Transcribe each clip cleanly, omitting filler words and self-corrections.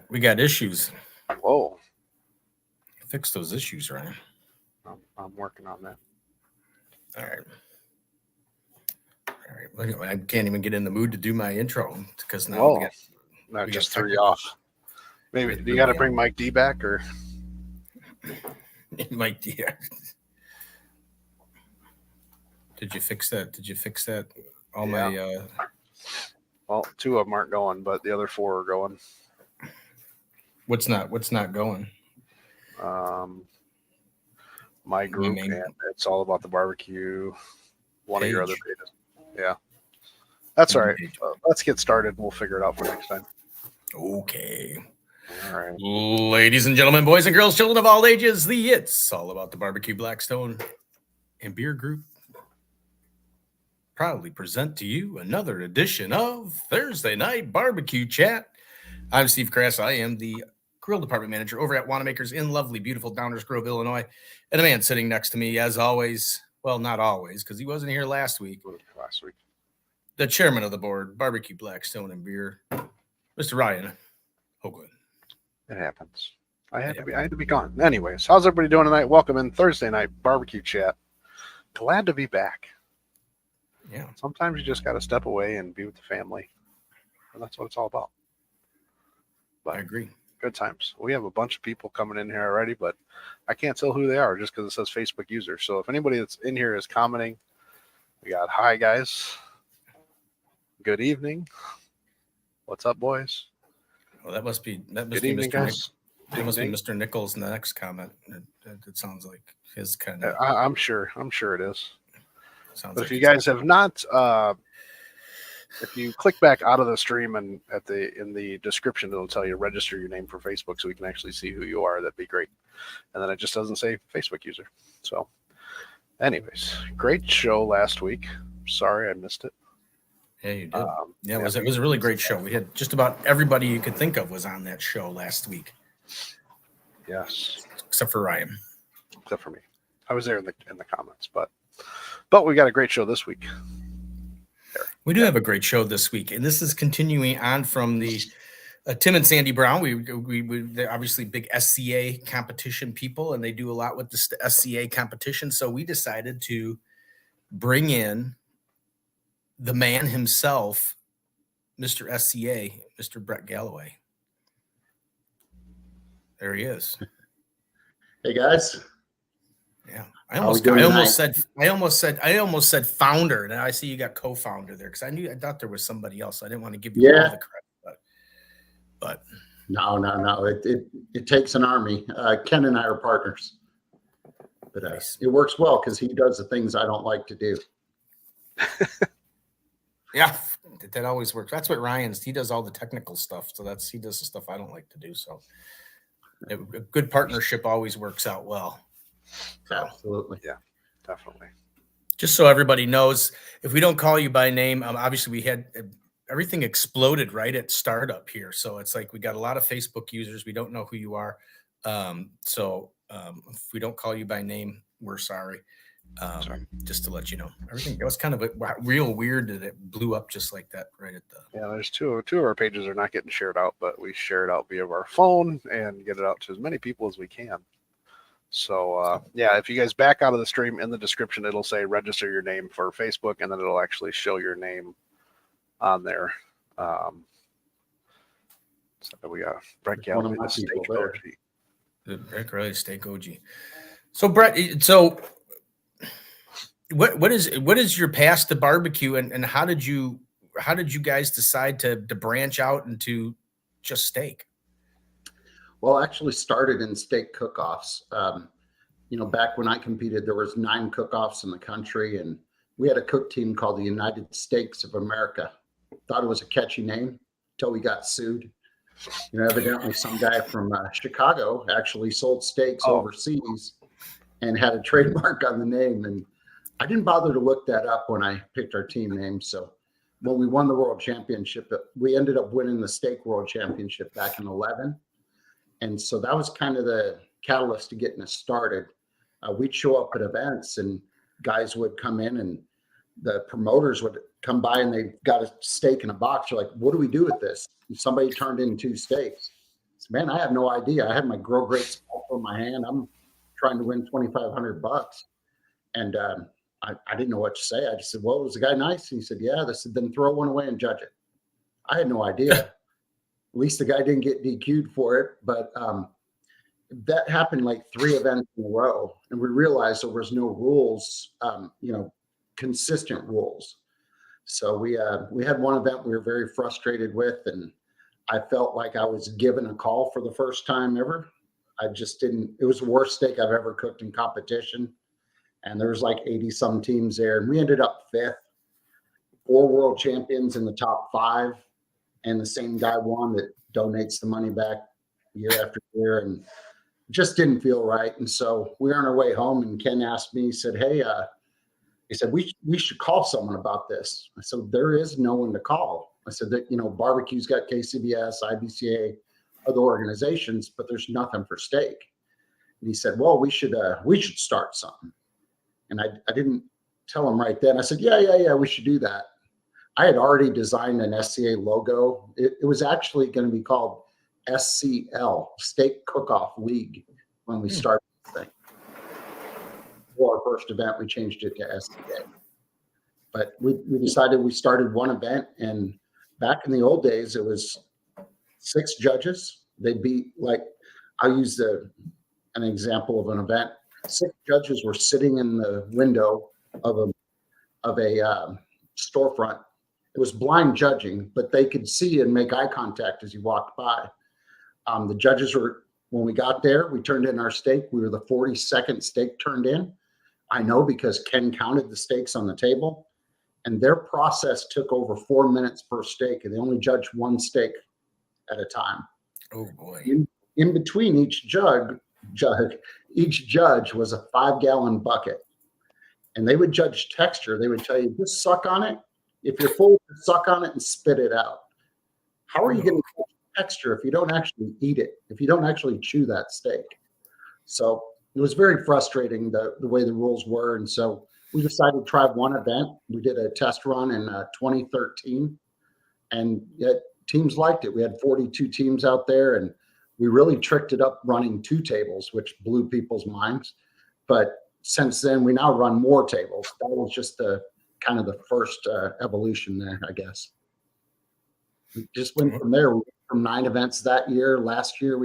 We got issues. Whoa. Fix those issues, Ryan. I'm working on that. All right. I can't even get in the mood to do my intro because now that just threw you off. Maybe do you got to bring Mike D back or Mike D? Did you fix that? My. Well, 2 of them aren't going, but the other 4 are going. What's not going? My group, and it's all about the barbecue. One of your other pages. Yeah. That's all right. Let's get started. We'll figure it out for next time. Okay. All right. Ladies and gentlemen, boys and girls, children of all ages, It's All About the Barbecue Blackstone and Beer Group proudly present to you another edition of Thursday Night Barbecue Chat. I'm Steve Crass. I am the Grill Department Manager over at Wanamaker's in lovely, beautiful Downers Grove, Illinois. And a man sitting next to me, as always, well, not always, because he wasn't here last week. The chairman of the board, Barbecue Blackstone and Beer, Mr. Ryan Hoagland. It happens. I had to be gone. Anyways, how's everybody doing tonight? Welcome in Thursday Night Barbecue Chat. Glad to be back. Yeah. Sometimes you just got to step away and be with the family. And that's what it's all about. But I agree. Good times. We have a bunch of people coming in here already, but I can't tell who they are just because it says Facebook user. So if anybody that's in here is commenting, we got hi guys. Good evening. What's up, boys? Well, that must be evening, Mr. That must be Mr. Nichols in the next comment. It sounds like his kind of. I'm sure it is. Sounds but like if you guys have not, if you click back out of the stream and in the description, it'll tell you register your name for Facebook so we can actually see who you are. That'd be great. And then it just doesn't say Facebook user. So, anyways, great show last week. Sorry I missed it. Yeah, you did. It was a really great show. We had just about everybody you could think of was on that show last week. Yes, except for Ryan. Except for me, I was there in the comments, but we got a great show this week. We do have a great show this week, and this is continuing on from the Tim and Sandy Brown. They're obviously big SCA competition people, and they do a lot with the SCA competition. So we decided to bring in the man himself, Mr. SCA, Mr. Brett Galloway. There he is. Hey guys. Yeah, I almost said founder, and I see you got co-founder there because I thought there was somebody else. I didn't want to give you all the credit, but no. It takes an army. Ken and I are partners, but it works well because he does the things I don't like to do. Yeah, that always works. That's what he does all the technical stuff. So he does the stuff I don't like to do. So a good partnership always works out well. So, absolutely. Yeah, definitely. Just so everybody knows, if we don't call you by name, obviously we had everything exploded right at startup here. So it's like we got a lot of Facebook users. We don't know who you are. So if we don't call you by name, we're sorry. Just to let you know, everything. It was kind of real weird that it blew up just like that right at the. Yeah, there's two of our pages are not getting shared out, but we share it out via our phone and get it out to as many people as we can. So if you guys back out of the stream, in the description it'll say register your name for Facebook, and then it'll actually show your name on there. So we got Brett Galloway, the steak OG. Brett Galloway, steak OG. So Brett, what is your path to barbecue, and how did you guys decide to branch out into just steak? Well, actually started in steak cook-offs. Back when I competed, there was 9 cook-offs in the country, and we had a cook team called the United Steaks of America. Thought it was a catchy name until we got sued. Evidently some guy from Chicago actually sold steaks overseas and had a trademark on the name. And I didn't bother to look that up when I picked our team name. So when we won the world championship, we ended up winning the steak world championship back in 2011. And so that was kind of the catalyst to getting us started. We'd show up at events and guys would come in and the promoters would come by and they got a steak in a box. You're like, what do we do with this? And somebody turned in 2 steaks. Man, I have no idea. I had my Grow Great scalpel in my hand. I'm trying to win $2,500. And I didn't know what to say. I just said, well, was the guy nice? And he said, yeah. They said, then throw one away and judge it. I had no idea. At least the guy didn't get DQ'd for it. But that happened like 3 events in a row. And we realized there was no rules, consistent rules. So we had one event we were very frustrated with, and I felt like I was given a call for the first time ever. I just didn't. It was the worst steak I've ever cooked in competition. And there was like 80 some teams there. And we ended up 5th, 4 world champions in the top 5. And the same guy won that donates the money back year after year. And it just didn't feel right. And so we were on our way home, and Ken asked me, he said, hey, he said, we should call someone about this. I said, there is no one to call. I said that, barbecue's got KCBS, IBCA, other organizations, but there's nothing for steak. And he said, well, we should start something. And I didn't tell him right then. I said, yeah, we should do that. I had already designed an SCA logo. It was actually going to be called SCL, Steak Cook-Off League, when we started the thing. For our first event, we changed it to SCA. But we decided we started one event, and back in the old days, it was 6 judges. They'd be like, I'll use an example of an event. 6 judges were sitting in the window of a storefront. It was blind judging, but they could see and make eye contact as you walked by. The judges were, when we got there, we turned in our steak. We were the 42nd steak turned in. I know because Ken counted the steaks on the table, and their process took over 4 minutes per steak, and they only judged 1 steak at a time. Oh boy! In between each judge was a 5-gallon bucket, and they would judge texture. They would tell you, just suck on it. If you're full, suck on it and spit it out. How are you going to judge texture if you don't actually eat it? If you don't actually chew that steak? So it was very frustrating the way the rules were, and so we decided to try one event. We did a test run in 2013, and yet teams liked it. We had 42 teams out there, and we really tricked it up running 2 tables, which blew people's minds. But since then, we now run more tables. That was just the first evolution there, I guess. We just went from there. From 9 events that year. Last year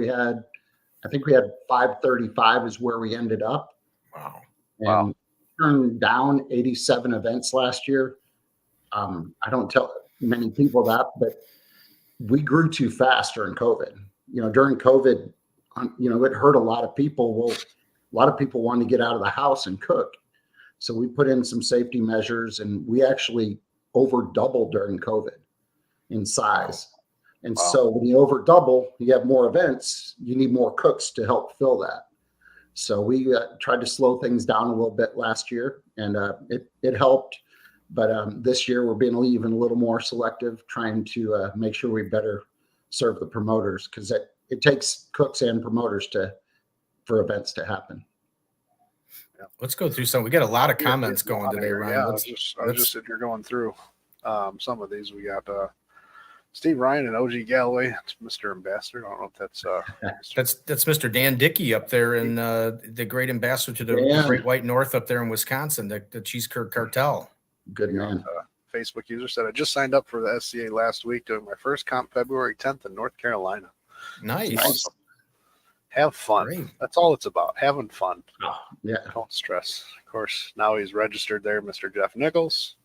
I think we had 535 is where we ended up. Wow. And turned down 87 events last year. I don't tell many people that, but we grew too fast during COVID. During COVID, it hurt a lot of people. Well, a lot of people wanted to get out of the house and cook. So we put in some safety measures, and we actually over doubled during COVID in size. And so when you over double, you have more events, you need more cooks to help fill that. So we tried to slow things down a little bit last year, and it helped. But this year we're being even a little more selective, trying to make sure we better serve the promoters, because it takes cooks and promoters for events to happen. Yeah. Let's go through some. We got a lot of comments going today, Ryan. Yeah, I was just sitting here going through some of these. We got Steve Ryan and OG Galloway. It's Mr. Ambassador. I don't know if that's Mr. Dan Dickey up there, and the great ambassador to the Great White North up there in Wisconsin, the Cheese Curd Cartel. Good man. Facebook user said, I just signed up for the SCA last week, doing my first comp February 10th in North Carolina. Nice. Awesome. Have fun. Great. That's all it's about. Having fun. Yeah. Don't stress. Of course, now he's registered there, Mr. Jeff Nichols.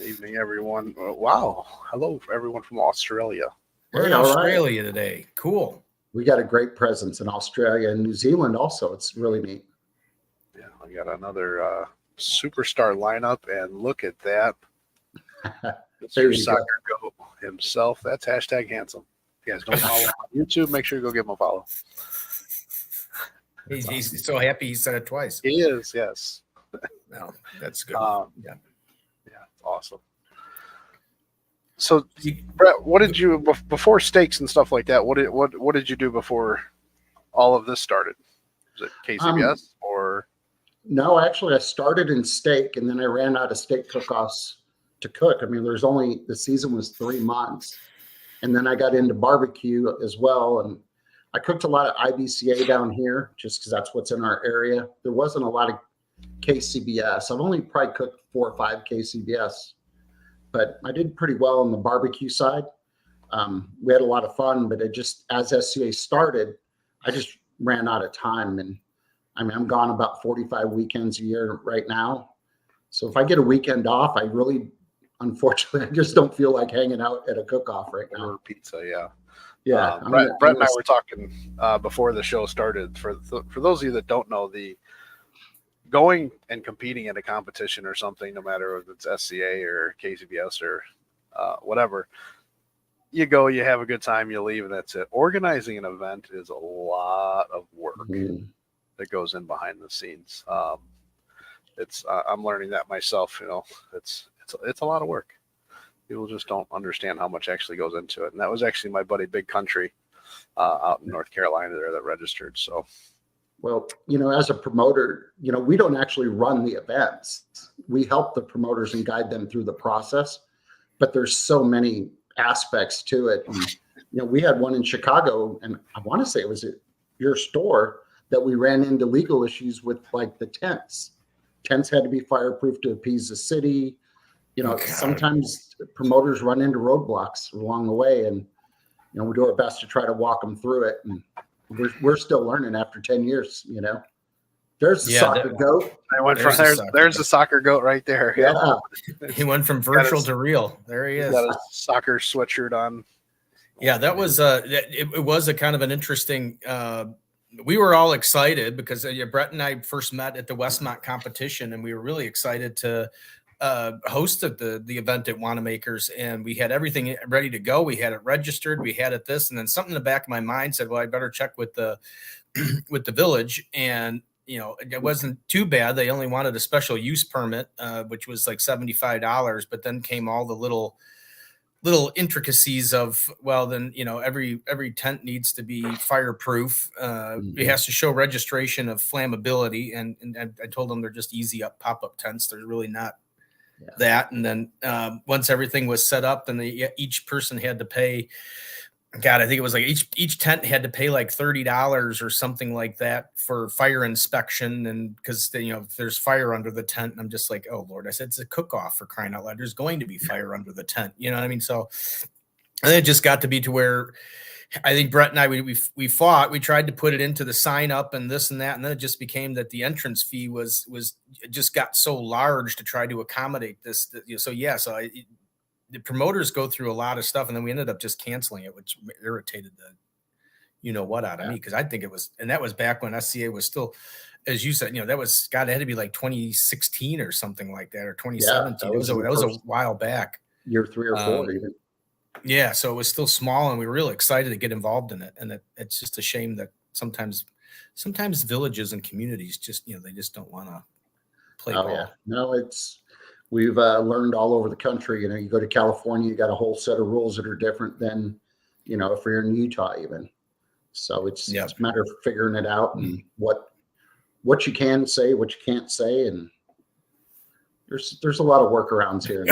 Evening, everyone. Wow. Hello, everyone from Australia. We're in Australia today. Cool. We got a great presence in Australia and New Zealand also. It's really neat. Yeah, I got another superstar lineup, and look at that. Mr. Soccer Goat himself. That's hashtag handsome. If you guys don't follow him on YouTube, make sure you go give him a follow. He's so happy he said it twice. He is, yes. No, that's good. Yeah, awesome. So, Brett, what did you before steaks and stuff like that? What did you do before all of this started? Was it KCBS or? No, actually, I started in steak, and then I ran out of steak cook-offs to cook. I mean, the season was 3 months, And then I got into barbecue as well. And I cooked a lot of IBCA down here just because that's what's in our area. There wasn't a lot of KCBS. I've only probably cooked 4 or 5 KCBS, but I did pretty well on the barbecue side. We had a lot of fun, but it just, as SCA started, I just ran out of time. And I mean, I'm gone about 45 weekends a year right now. So if I get a weekend off, I really, unfortunately, I just don't feel like hanging out at a cook-off right now. Or pizza, yeah. Yeah. Brett and I were talking before the show started. For those of you that don't know, the going and competing in a competition or something, no matter if it's SCA or KCBS or whatever, you go, you have a good time, you leave, and that's it. Organizing an event is a lot of work that goes in behind the scenes. I'm learning that myself. It's a lot of work. People just don't understand how much actually goes into it. And that was actually my buddy Big Country out in North Carolina there that registered. So, well, as a promoter, we don't actually run the events. We help the promoters and guide them through the process, but there's so many aspects to it. And, we had one in Chicago, and I want to say it was at your store, that we ran into legal issues with, like, the tents. Tents had to be fireproof to appease the city. Sometimes promoters run into roadblocks along the way, and we do our best to try to walk them through it. And we're still learning after 10 years. There's the soccer goat. I went from there's the soccer goat right there. Yeah, he went from virtual to real. There he is. Got a soccer sweatshirt on. Yeah, that was it was a kind of an interesting. We were all excited because Brett and I first met at the Westmont competition, and we were really excited to hosted the event at Wanamaker's, and we had everything ready to go. We had it registered, we had it this, and then something in the back of my mind said, well, I better check with the with the village. And it wasn't too bad. They only wanted a special use permit, which was like $75, but then came all the little intricacies of, well, then every tent needs to be fireproof. It has to show registration of flammability, and I told them they're just easy pop-up tents. They're really not that. And then once everything was set up, then each person had to pay, God, I think it was like each tent had to pay like $30 or something like that for fire inspection. And because if there's fire under the tent, and I'm just like, oh Lord, I said, it's a cook-off, for crying out loud. There's going to be fire under the tent. You know what I mean? So and it just got to be to where I think Brett and I, we fought. We tried to put it into the sign up and this and that, and then it just became that the entrance fee was it just got so large to try to accommodate this. The promoters go through a lot of stuff, and then we ended up just canceling it, which irritated the out of me, because I think it was, and that was back when SCA was still, as you said, that was, God, it had to be like 2016 or something like that, or 2017. That was a while back, year 3 or 4 even. Yeah, so it was still small, and we were really excited to get involved in it. And it's just a shame that sometimes villages and communities just they just don't want to play ball. Yeah. No, we've learned all over the country. You go to California, you got a whole set of rules that are different than if you're in Utah even. So it's a matter of figuring it out and what you can say, what you can't say, and there's a lot of workends here.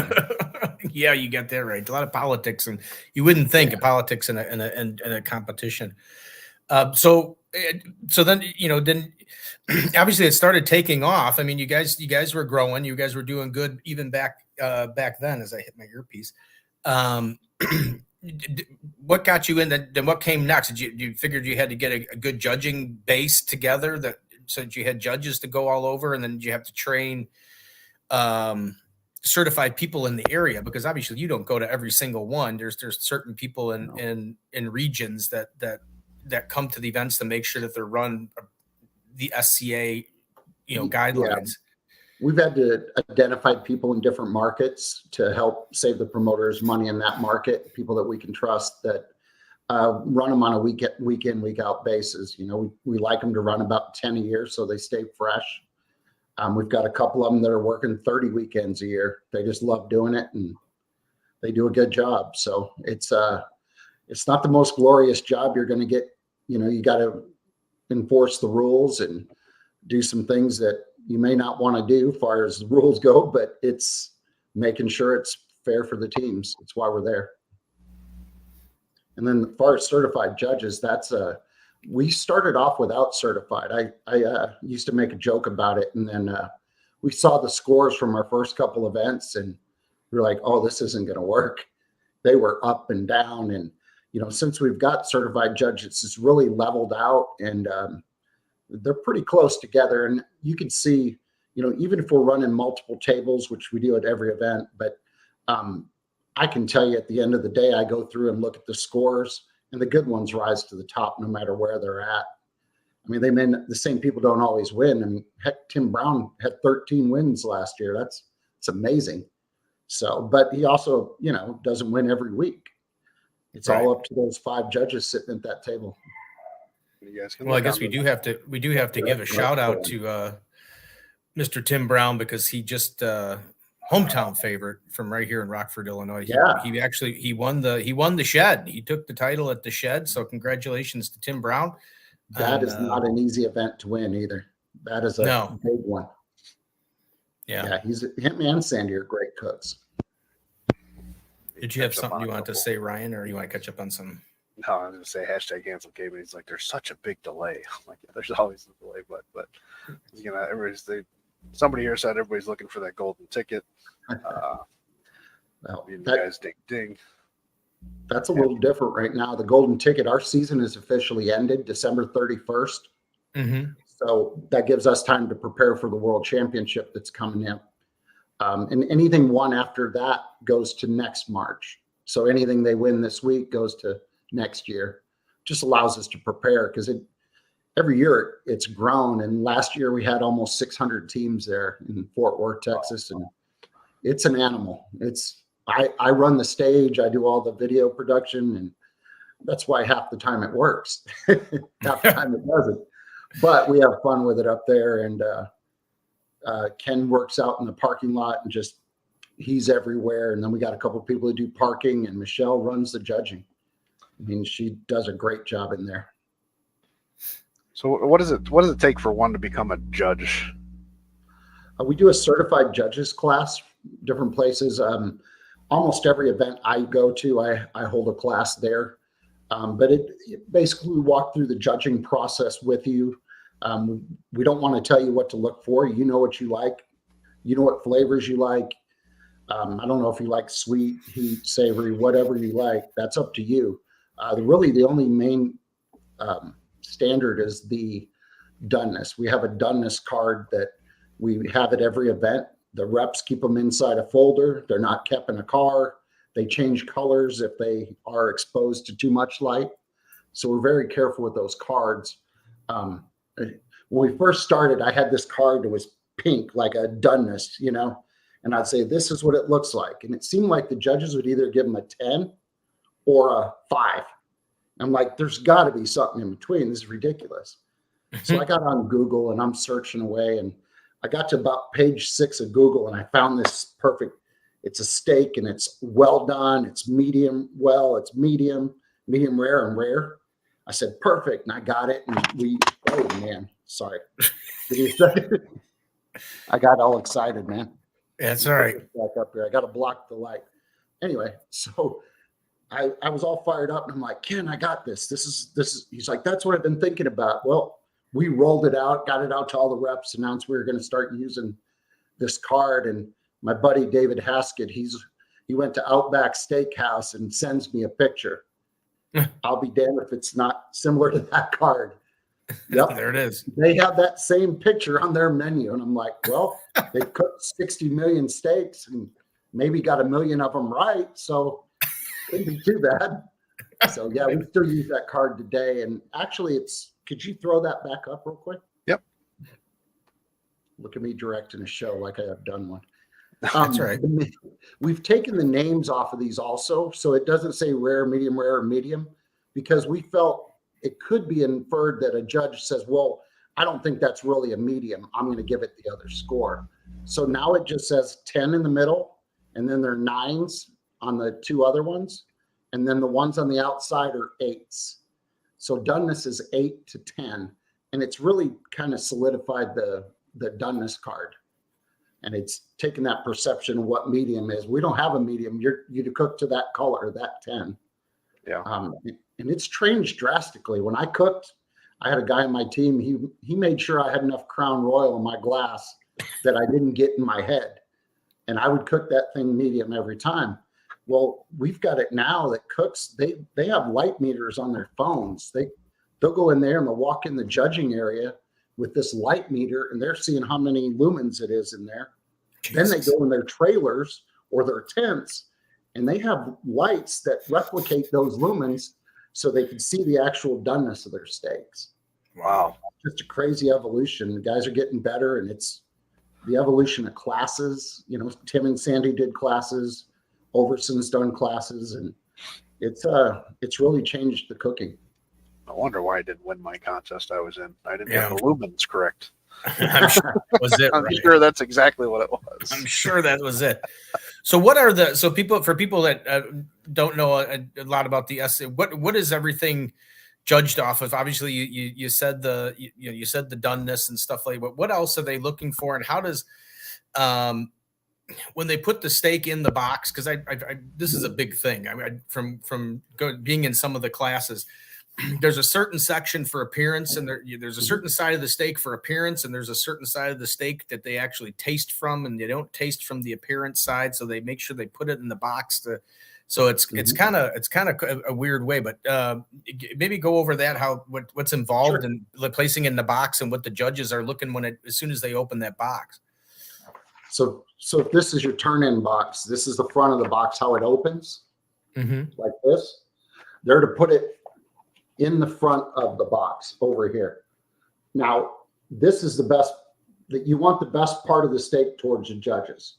Yeah, you got that right. A lot of politics, and you wouldn't think of politics in a competition. So then then obviously it started taking off. I mean, you guys were growing. You guys were doing good even back then. As I hit my earpiece, what got you in? Then what came next? Did you figured you had to get a good judging base together that you had judges to go all over, and then did you have to train certified people in the area, because obviously you don't go to every single one. There's certain people in regions that come to the events to make sure that they're run the SCA guidelines. Yeah. We've had to identify people in different markets to help save the promoters money in that market, people that we can trust that run them on a week in, week out basis. We like them to run about 10 a year so they stay fresh. We've got a couple of them that are working 30 weekends a year. They just love doing it, and they do a good job. So it's not the most glorious job you're going to get. You got to enforce the rules and do some things that you may not want to do as far as the rules go, but it's making sure it's fair for the teams. It's why we're there. And then as far as certified judges, we started off without certified. I used to make a joke about it, and then we saw the scores from our first couple events, and we were like, oh, this isn't going to work. They were up and down, and since we've got certified judges, it's really leveled out, and they're pretty close together. And you can see, even if we're running multiple tables, which we do at every event, but I can tell you at the end of the day, I go through and look at the scores, and the good ones rise to the top no matter where they're at. I mean, the same people don't always win. I mean, heck, Tim Brown had 13 wins last year. It's amazing. So, but he also, doesn't win every week. It's all up to those 5 judges sitting at that table. Well, I guess we do have to give a shout out to Mr. Tim Brown, because he just hometown favorite from right here in Rockford, Illinois. He won the Shed. He took the title at the Shed. So congratulations to Tim Brown. That is not an easy event to win either. That is a big one. Yeah, him and Sandy are great cooks. Did you have something you wanted to say, Ryan, or you want to catch up on some? No, I was going to say hashtag cancel Cable. He's like, there's such a big delay. I'm like, yeah, there's always a delay, but somebody here said everybody's looking for that golden ticket. You guys ding. That's a little different right now. The golden ticket, our season is officially ended December 31st. Mm-hmm. So that gives us time to prepare for the World Championship that's coming in. And anything won after that goes to next March. So anything they win this week goes to next year. Just allows us to prepare, because every year it's grown. And last year we had almost 600 teams there in Fort Worth, Texas. And it's an animal. I run the stage. I do all the video production, and that's why half the time it works. Half the time it doesn't. But we have fun with it up there. And Ken works out in the parking lot, and he's everywhere. And then we got a couple of people who do parking, and Michelle runs the judging. I mean, she does a great job in there. So what does it take for one to become a judge? We do a certified judges class, different places. Almost every event I go to, I hold a class there. But it basically, we walk through the judging process with you. We don't want to tell you what to look for. You know what you like. You know what flavors you like. I don't know if you like sweet, heat, savory, whatever you like. That's up to you. Really, the only main standard is the doneness. We have a doneness card that we have at every event. The reps keep them inside a folder. They're not kept in a car. They change colors if they are exposed to too much light. So we're very careful with those cards. When we first started, I had this card that was pink, like a doneness, and I'd say, this is what it looks like. And it seemed like the judges would either give them a 10 or a 5. I'm like, there's got to be something in between. This is ridiculous. So I got on Google, and I'm searching away, and I got to about page 6 of Google, and I found this perfect. It's a steak, and it's well done. It's medium well. It's medium rare, and rare. I said, perfect. And I got it. And oh man, sorry. I got all excited, man. That's all right. Back up here. I got to block the light. Anyway, so I was all fired up, and I'm like, Ken, I got this. This is, he's like, that's what I've been thinking about. Well, we rolled it out, got it out to all the reps, announced we were going to start using this card. And my buddy, David Haskett, he went to Outback Steakhouse and sends me a picture. I'll be damned if it's not similar to that card. Yep. There it is. They have that same picture on their menu. And I'm like, well, they cooked 60 million steaks and maybe got 1 million of them right. So it couldn't be too bad. So yeah, we still use that card today. And actually could you throw that back up real quick? Yep. Look at me directing a show like I have done one. That's right. We've taken the names off of these also, so it doesn't say rare, or medium, because we felt it could be inferred that a judge says, well, I don't think that's really a medium. I'm going to give it the other score. So now it just says 10 in the middle, and then there are 9s on the 2 other ones, and then the ones on the outside are 8s. So doneness is 8 to 10, and it's really kind of solidified the doneness card. And it's taken that perception of what medium is. We don't have a medium. You cook to that color, that 10. Yeah. And it's changed drastically. When I cooked, I had a guy on my team. He made sure I had enough Crown Royal in my glass that I didn't get in my head, and I would cook that thing medium every time. Well, we've got it now that cooks. They have light meters on their phones. They'll go in there and they'll walk in the judging area with this light meter, and they're seeing how many lumens it is in there. Jesus. Then they go in their trailers or their tents, and they have lights that replicate those lumens so they can see the actual doneness of their steaks. Wow. Just a crazy evolution. The guys are getting better, and it's the evolution of classes. You know, Tim and Sandy did classes, Overson's done classes, and it's really changed the cooking. I wonder why I didn't win my contest I was in. I didn't have the lumens correct. I'm sure that was it. I'm right? sure that's exactly what it was. I'm sure that was it. So what are for people that don't know a lot about the essay, what is everything judged off of? Obviously you said you said the doneness and stuff like that. What else are they looking for, and how does when they put the steak in the box, because I this is a big thing. From being in some of the classes, there's a certain section for appearance, and there's a certain side of the steak for appearance, and there's a certain side of the steak that they actually taste from, and they don't taste from the appearance side. So they make sure they put it in the box so it's kind of a weird way, but maybe go over that, what's involved in placing in the box and what the judges are looking as soon as they open that box. So if this is your turn-in box, this is the front of the box, how it opens, like this. They're to put it in the front of the box over here. Now, this is the best, that you want the best part of the steak towards the judges.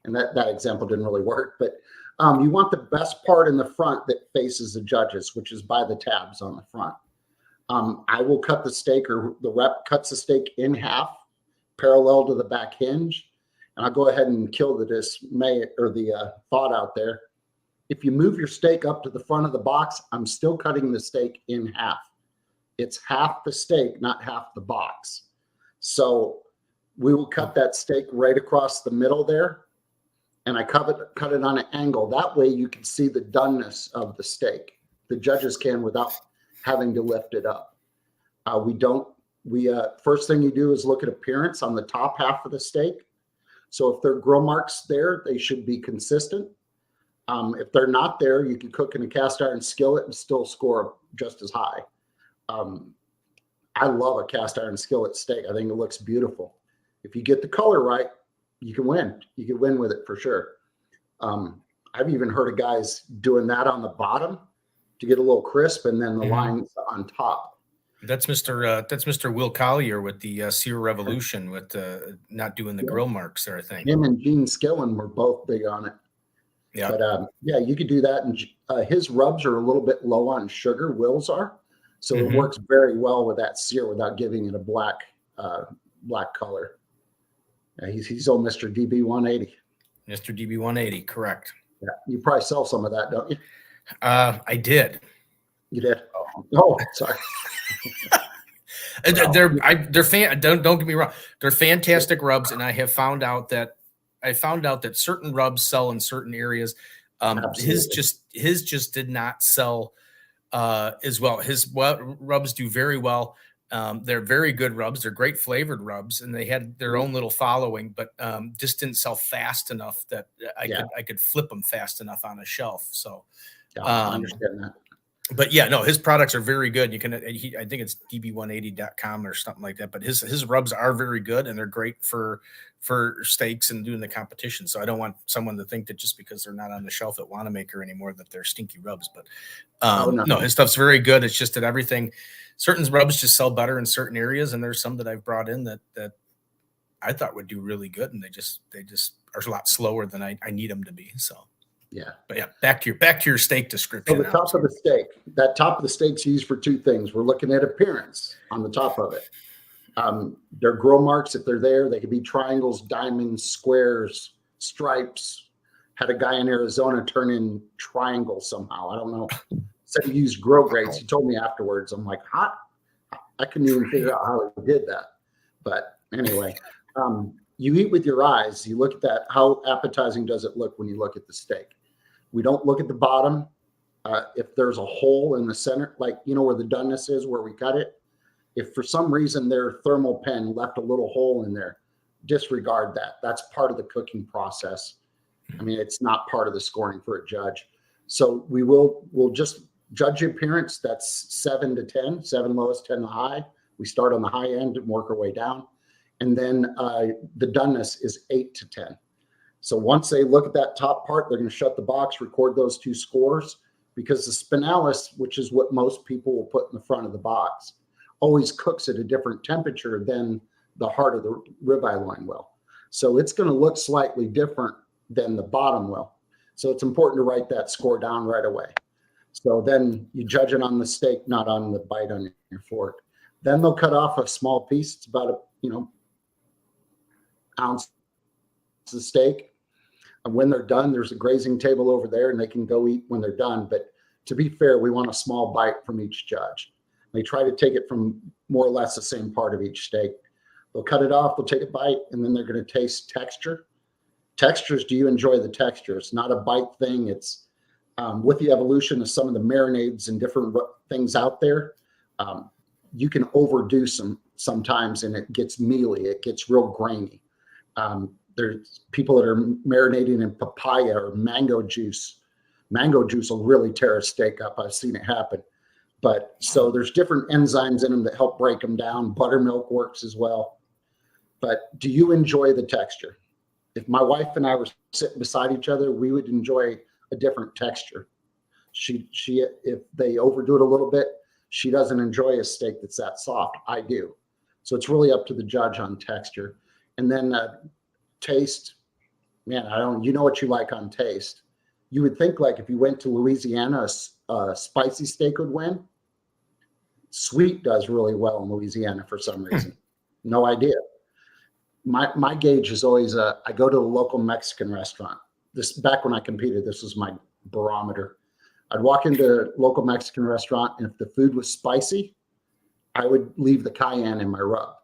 And that example didn't really work, but you want the best part in the front that faces the judges, which is by the tabs on the front. I will cut the steak, or the rep cuts the steak in half, parallel to the back hinge, and I'll go ahead and kill the dismay or the thought out there. If you move your steak up to the front of the box, I'm still cutting the steak in half. It's half the steak, not half the box. So we will cut that steak right across the middle there, and I cut it on an angle. That way you can see the doneness of the steak. The judges can without having to lift it up. First thing you do is look at appearance on the top half of the steak. So if there are grill marks there, they should be consistent. If they're not there, you can cook in a cast iron skillet and still score just as high. I love a cast iron skillet steak. I think it looks beautiful. If you get the color right, you can win. You can win with it for sure. I've even heard of guys doing that on the bottom to get a little crisp, and then the lines on top. That's Mr. Will Collier with the Sear Revolution, with not doing the grill marks there, I think. Him and Gene Skillen were both big on it. Yeah. But you could do that. And his rubs are a little bit low on sugar. Will's are. So it works very well with that sear without giving it a black color. He's old Mr. DB180. Mr. DB180, correct. Yeah. You probably sell some of that, don't you? I did. You did? Oh, sorry. Don't get me wrong. They're fantastic rubs, and I found out that certain rubs sell in certain areas. His just did not sell as well. His rubs do very well. They're very good rubs. They're great flavored rubs, and they had their own little following, but just didn't sell fast enough that I could flip them fast enough on a shelf. So I understand that. But yeah, no, his products are very good. You can, I think it's db180.com or something like that. But his rubs are very good, and they're great for steaks and doing the competition. So I don't want someone to think that just because they're not on the shelf at Wanamaker anymore that they're stinky rubs. But no, his stuff's very good. It's just that certain rubs just sell better in certain areas, and there's some that I've brought in that I thought would do really good, and they just are a lot slower than I need them to be. So. Yeah. But yeah, back to your steak description. So the top of the steak, that top of the steak's used for two things. We're looking at appearance on the top of it. They're grill marks. If they're there, they could be triangles, diamonds, squares, stripes. Had a guy in Arizona turn in triangles somehow. I don't know. Said he used grill grates. He told me afterwards. I'm like, hot? I couldn't even figure out how he did that. But anyway, you eat with your eyes. You look at that. How appetizing does it look when you look at the steak? We don't look at the bottom. If there's a hole in the center, like, where the doneness is, where we cut it, if for some reason their thermal pen left a little hole in there, disregard that. That's part of the cooking process. I mean, it's not part of the scoring for a judge. So we'll just judge the appearance. That's 7 to 10, 7 lowest, 10 high. We start on the high end and work our way down. And then the doneness is 8 to 10. So once they look at that top part, they're going to shut the box, record those 2 scores, because the spinalis, which is what most people will put in the front of the box, always cooks at a different temperature than the heart of the ribeye loin will. So it's going to look slightly different than the bottom will. So it's important to write that score down right away. So then you judge it on the steak, not on the bite on your fork. Then they'll cut off a small piece. It's about a ounce of steak. And when they're done, there's a grazing table over there, and they can go eat when they're done. But to be fair, we want a small bite from each judge. They try to take it from more or less the same part of each steak. They'll cut it off, they'll take a bite, and then they're going to taste texture. Textures, do you enjoy the texture? It's not a bite thing. It's with the evolution of some of the marinades and different things out there, you can overdo sometimes, and it gets mealy. It gets real grainy. There's people that are marinating in papaya or mango juice. Mango juice will really tear a steak up. I've seen it happen. But so there's different enzymes in them that help break them down. Buttermilk works as well. But do you enjoy the texture? If my wife and I were sitting beside each other, we would enjoy a different texture. She if they overdo it a little bit, she doesn't enjoy a steak that's that soft. I do. So it's really up to the judge on texture. And then taste, man, you know what you like on taste. You would think, like, if you went to Louisiana, a spicy steak would win. Sweet does really well in Louisiana for some reason. No idea. My gauge is always I go to a local Mexican restaurant. This back when I competed, this was my barometer. I'd walk into a local Mexican restaurant, and if the food was spicy, I would leave the cayenne in my rub.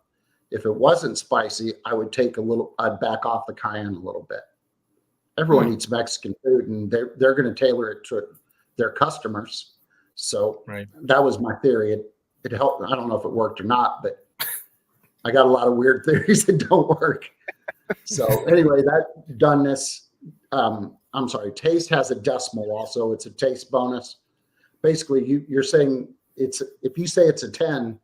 If it wasn't spicy, I'd back off the cayenne a little bit. Everyone eats Mexican food, and they're going to tailor it to their customers. So That was my theory. It helped. I don't know if it worked or not, but I got a lot of weird theories that don't work. So anyway, that doneness, taste has a decimal also. It's a taste bonus. Basically, you're saying if you say it's a 10,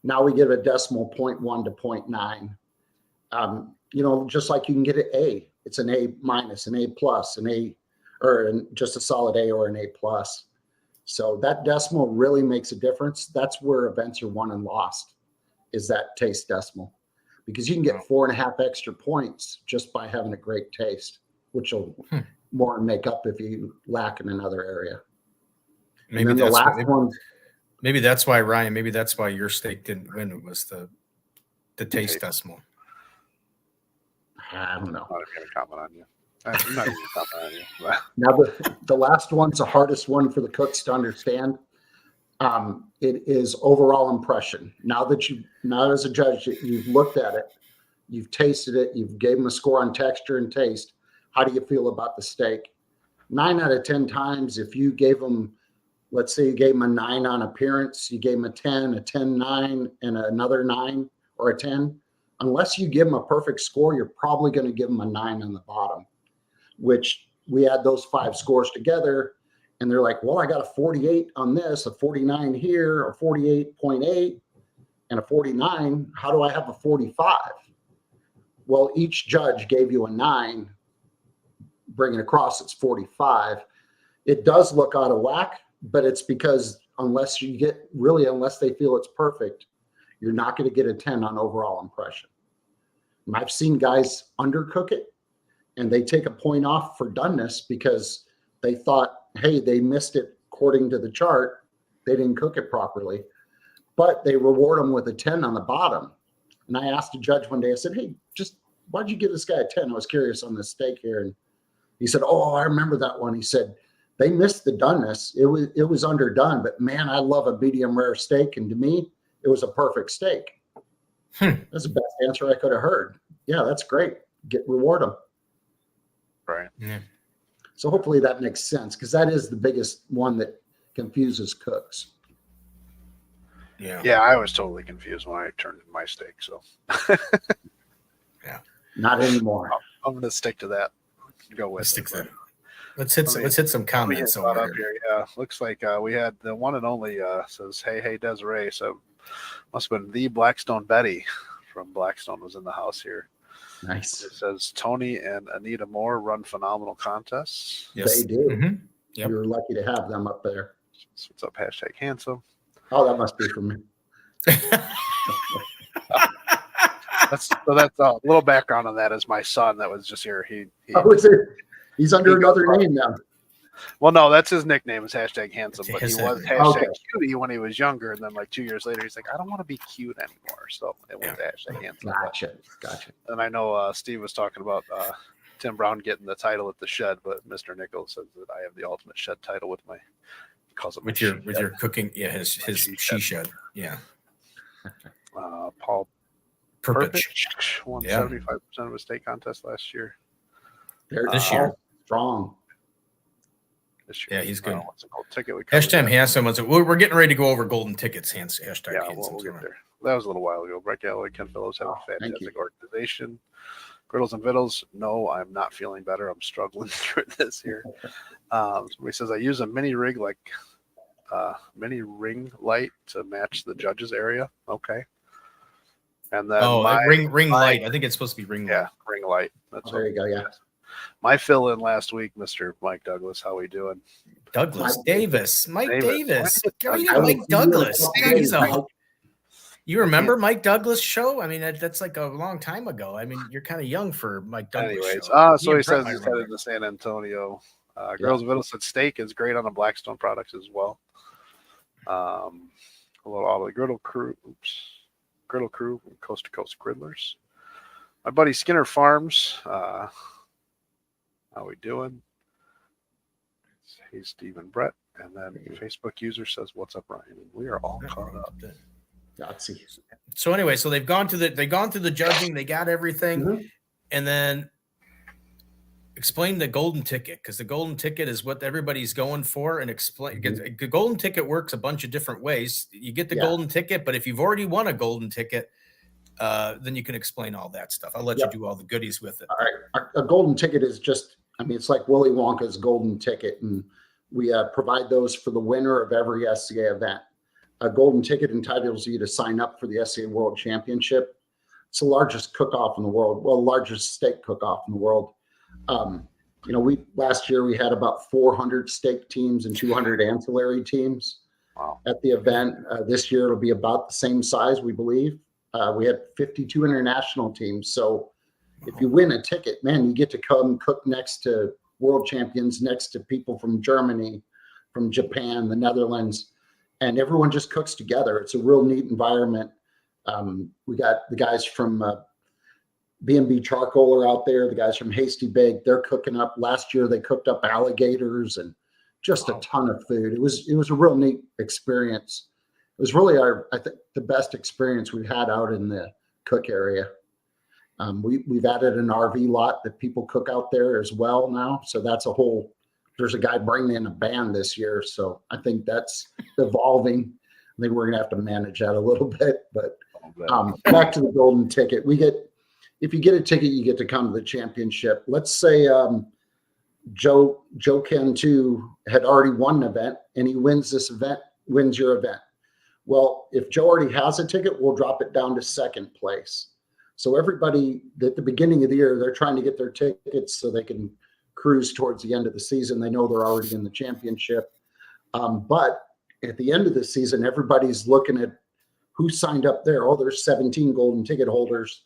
now we give a decimal 0.1 to 0.9. Just like you can get an A. It's an A minus, an A plus, just a solid A or an A plus. So that decimal really makes a difference. That's where events are won and lost, is that taste decimal, because you can get 4.5 extra points just by having a great taste, which will more than make up if you lack in another area. Maybe the last one. Maybe that's why, Ryan. Maybe that's why your steak didn't win. It was the taste decimal. I don't know. I'm not even going to comment on you. I'm not even comment on you. Now the last one's the hardest one for the cooks to understand. It is overall impression. Now as a judge, you've looked at it, you've tasted it, you've gave them a score on texture and taste. How do you feel about the steak? 9 out of 10 times, if you gave them, let's say you gave them a 9 on appearance, you gave them a 10, 9, and another 9 or a 10. Unless you give them a perfect score, you're probably going to give them a 9 on the bottom, which we add those 5 scores together, and they're like, well, I got a 48 on this, a 49 here, a 48.8, and a 49. How do I have a 45? Well, each judge gave you a 9. Bring it across, it's 45. It does look out of whack, but it's because unless they feel it's perfect, you're not going to get a 10 on overall impression. And I've seen guys undercook it, and they take a point off for doneness because they thought, hey, they missed it according to the chart. They didn't cook it properly, but they reward them with a 10 on the bottom. And I asked a judge one day, I said, hey, why'd you give this guy a 10? I was curious on this steak here. And he said, oh, I remember that one. He said, they missed the doneness. It was underdone, but man, I love a medium rare steak. And to me, it was a perfect steak. That's the best answer I could have heard. Yeah, that's great. Reward them. Right. Yeah. So hopefully that makes sense, because that is the biggest one that confuses cooks. Yeah, I was totally confused when I turned in my steak. So Not anymore. I'm going to stick to that. Go with Stick it. to that. Let's hit some comments over up here. Yeah, looks like we had the one and only says, hey, Desiree. So must have been the Blackstone Betty from Blackstone was in the house here. Nice. It says Tony and Anita Moore run phenomenal contests. Yes. They do. Mm-hmm. Yep. You're lucky to have them up there. What's up? Hashtag handsome. Oh, that must be for me. That's a little background on that is my son that was just here. He's under another name now. Well, no, that's his nickname is hashtag handsome, but he was hashtag Okay. cutie when he was younger. And then like 2 years later, he's like, I don't want to be cute anymore. So it went to hashtag handsome. Gotcha. And I know Steve was talking about Tim Brown getting the title at the shed, but Mr. Nichols says that I have the ultimate shed title with my your cooking. Yeah, his she shed. Yeah. Paul Perpich won 75% of a steak contest last year. This year. Strong. Yeah, he's good. What's it called? Ticket. Hashtag handsome. We're getting ready to go over golden tickets. Hashtag yeah, handsome. we'll get there. That was a little while ago. Brett Galloway, Ken Phillips have a fantastic organization. Griddles and Vittles. No, I'm not feeling better. I'm struggling through this here. Somebody says I use a mini ring light to match the judges area. Okay. And then ring light. I think it's supposed to be ring light. Yeah, ring light. That's there you go. Yeah. My fill-in last week, Mr. Mike Douglas. How we doing? Douglas Davis. Mike Davis. Mike Douglas. Mike. You remember Mike Douglas show? I mean, that's like a long time ago. I mean, you're kind of young for Mike Douglas. Anyways, show. So he says he's headed to San Antonio. Girls of Vittles said steak is great on the Blackstone products as well. A little all the Griddle Crew, Coast to Coast Griddlers. My buddy Skinner Farms. How we doing? He's Stephen Brett. And then Facebook user says, what's up, Ryan? And we are all caught up. So anyway, so they've gone through the judging, they got everything, and then explain the golden ticket, because the golden ticket is what everybody's going for. And explain the golden ticket works a bunch of different ways. You get the golden ticket, but if you've already won a golden ticket, then you can explain all that stuff. I'll let you do all the goodies with it. All right. A golden ticket is just, it's like Willy Wonka's golden ticket, and we provide those for the winner of every SCA event. A golden ticket entitles you to sign up for the SCA World Championship. It's the largest cook-off in the world, largest steak cook-off in the world. Last year we had about 400 steak teams and 200 ancillary teams at the event. This year it'll be about the same size, we believe. We had 52 international teams. So if you win a ticket, man, you get to come cook next to world champions, next to people from Germany, from Japan, the Netherlands, and everyone just cooks together. It's a real neat environment. We got the guys from B&B Charcoal are out there. The guys from Hasty Bake, they're cooking up. Last year they cooked up alligators and just a ton of food. It was a real neat experience. It was really I think the best experience we've had out in the cook area. We've added an RV lot that people cook out there as well now. So that's there's a guy bringing in a band this year. So I think that's evolving. I think we're going to have to manage that a little bit, but back to the golden ticket. If you get a ticket, you get to come to the championship. Let's say Joe Cantu had already won an event and he wins your event. Well, if Joe already has a ticket, we'll drop it down to second place. So everybody at the beginning of the year, they're trying to get their tickets so they can cruise towards the end of the season. They know they're already in the championship. But at the end of the season, everybody's looking at who signed up there. Oh, there's 17 golden ticket holders.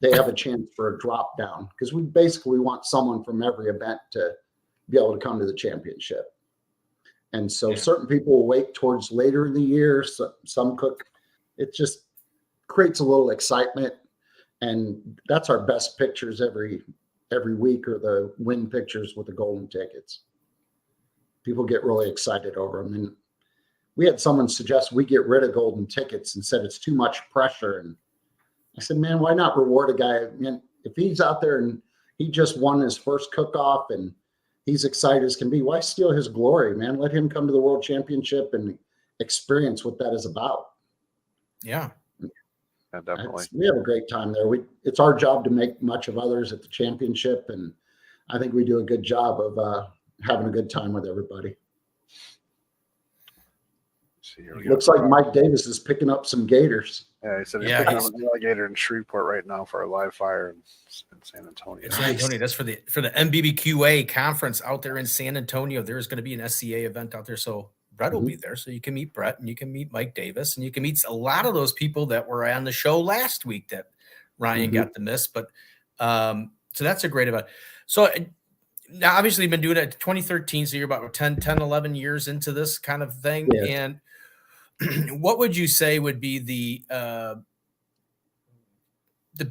They have a chance for a drop down, because we basically want someone from every event to be able to come to the championship. And so certain people will wait towards later in the year. So some cook. It just creates a little excitement. And that's our best pictures every week, or the win pictures with the golden tickets. People get really excited over them. And we had someone suggest we get rid of golden tickets and said it's too much pressure. And I said, man, why not reward a guy? I mean, if he's out there and he just won his first cook-off and he's excited as can be. Why steal his glory, man? Let him come to the World Championship and experience what that is about. Yeah. Yeah, definitely. We have a great time there. It's our job to make much of others at the championship, and I think we do a good job of having a good time with everybody. See, here we Looks like Mike Davis is picking up some gators. Yeah, he said he's picking up an alligator in Shreveport right now for a live fire in San Antonio. It's San Antonio. That's for the MBBQA conference out there in San Antonio. There's going to be an SCA event out there, so Brett will be there. So you can meet Brett, and you can meet Mike Davis, and you can meet a lot of those people that were on the show last week that Ryan got to miss. But so that's a great event. So now, obviously, you've been doing it 2013, so you're about 10, 11 years into this kind of thing. Yes. And what would you say would be the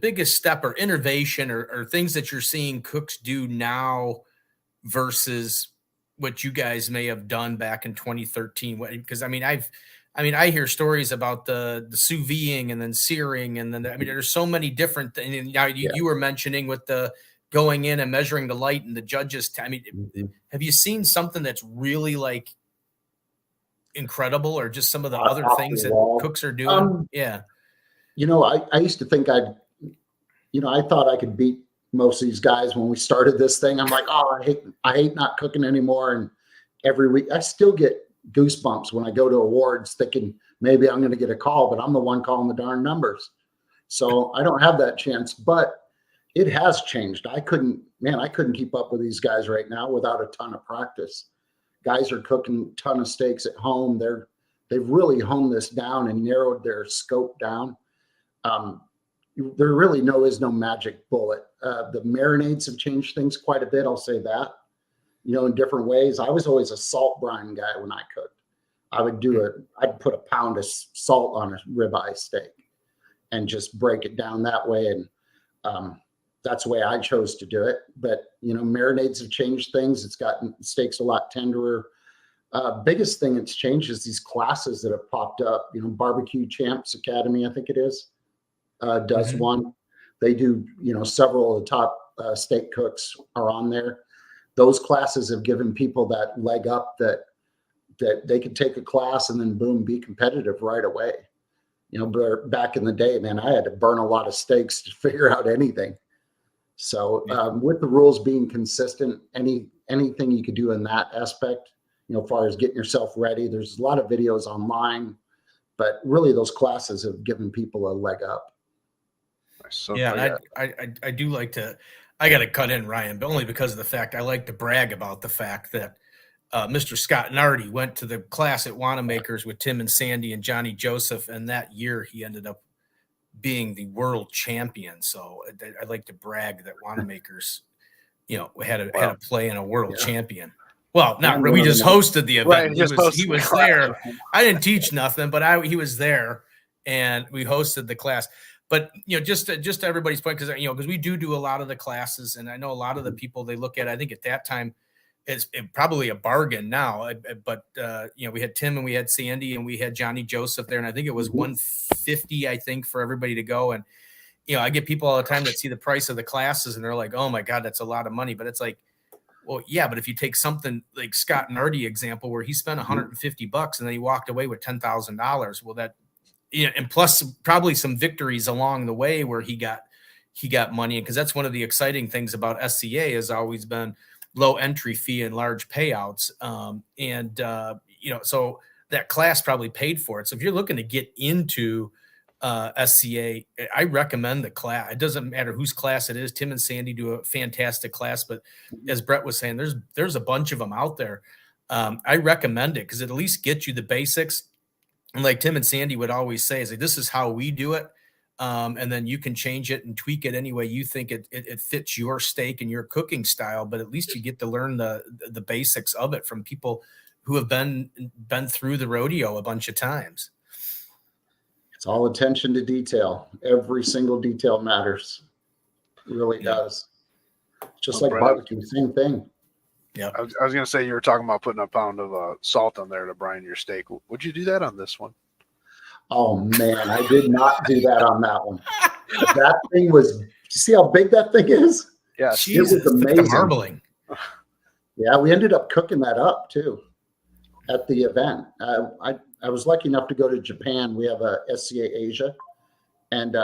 biggest step or innovation or things that you're seeing cooks do now versus what you guys may have done back in 2013? Because I hear stories about the sous videing and then searing, and then there's so many different things. Now you were mentioning with the going in and measuring the light and the judges. Have you seen something that's really like incredible, or just some of the other things that cooks are doing? I used to think I thought I could beat most of these guys when we started this thing. I'm like, oh, I hate not cooking anymore. And every week I still get goosebumps when I go to awards thinking maybe I'm going to get a call, but I'm the one calling the darn numbers. So I don't have that chance, but it has changed. I couldn't keep up with these guys right now without a ton of practice. Guys are cooking a ton of steaks at home. They've really honed this down and narrowed their scope down. There really is no magic bullet. The marinades have changed things quite a bit. I'll say that, in different ways. I was always a salt brine guy when I cooked. I'd put a pound of salt on a ribeye steak and just break it down that way. And that's the way I chose to do it. But, marinades have changed things. It's gotten steaks a lot tenderer. Biggest thing that's changed is these classes that have popped up. Barbecue Champs Academy, I think it is, does one. They do, several of the top steak cooks are on there. Those classes have given people that leg up that they could take a class and then boom, be competitive right away. But back in the day, man, I had to burn a lot of steaks to figure out anything. So with the rules being consistent, anything you could do in that aspect, as far as getting yourself ready, there's a lot of videos online, but really those classes have given people a leg up. So, I do like to, I got to cut in, Ryan, but only because of the fact I like to brag about the fact that Mr. Scott Nardi went to the class at Wanamaker's with Tim and Sandy and Johnny Joseph, and that year he ended up being the world champion. So I'd like to brag that Wanamaker's, had a play in a world champion. Well, we just hosted the event. Right, he was there. I didn't teach nothing, but he was there, and we hosted the class. But just to everybody's point, because we do a lot of the classes, and I know a lot of the people they look at. I think at that time, it's probably a bargain now. But we had Tim and we had Sandy and we had Johnny Joseph there, and I think it was $150, I think, for everybody to go. And I get people all the time that see the price of the classes and they're like, "Oh my God, that's a lot of money." But it's like, well, yeah, but if you take something like Scott Nardi example, where he spent $150 and then he walked away with $10,000, well, that. And plus probably some victories along the way where he got money, because that's one of the exciting things about SCA has always been low entry fee and large payouts. So that class probably paid for it. So if you're looking to get into SCA, I recommend the class. It doesn't matter whose class it is. Tim and Sandy do a fantastic class, but as Brett was saying, there's a bunch of them out there. I recommend it because it at least gets you the basics. And like Tim and Sandy would always say, is like, this is how we do it. And then you can change it and tweak it any way you think it fits your steak and your cooking style. But at least you get to learn the basics of it from people who have been through the rodeo a bunch of times. It's all attention to detail. Every single detail matters. It really does. Just like barbecue, same thing. Yeah, I was going to say, you were talking about putting a pound of salt on there to brine your steak. Would you do that on this one? Oh man, I did not do that on that one. That thing was. You see how big that thing is? Yeah, it was amazing. Marbling. Yeah, we ended up cooking that up too at the event. I was lucky enough to go to Japan. We have a SCA Asia, and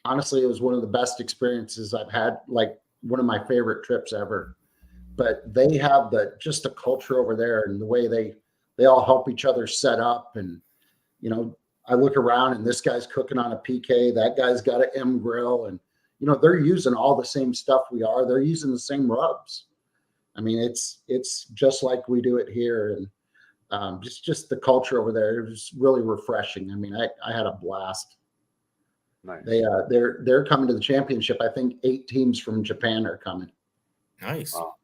honestly, it was one of the best experiences I've had. Like one of my favorite trips ever. But they have just the culture over there and the way they all help each other set up. And I look around and this guy's cooking on a PK, that guy's got an M grill, and they're using all the same stuff we are. They're using the same rubs. I mean, it's just like we do it here, and just the culture over there. It was really refreshing. I mean, I had a blast. Nice. They're coming to the championship. I think 8 teams from Japan are coming. Nice. Wow.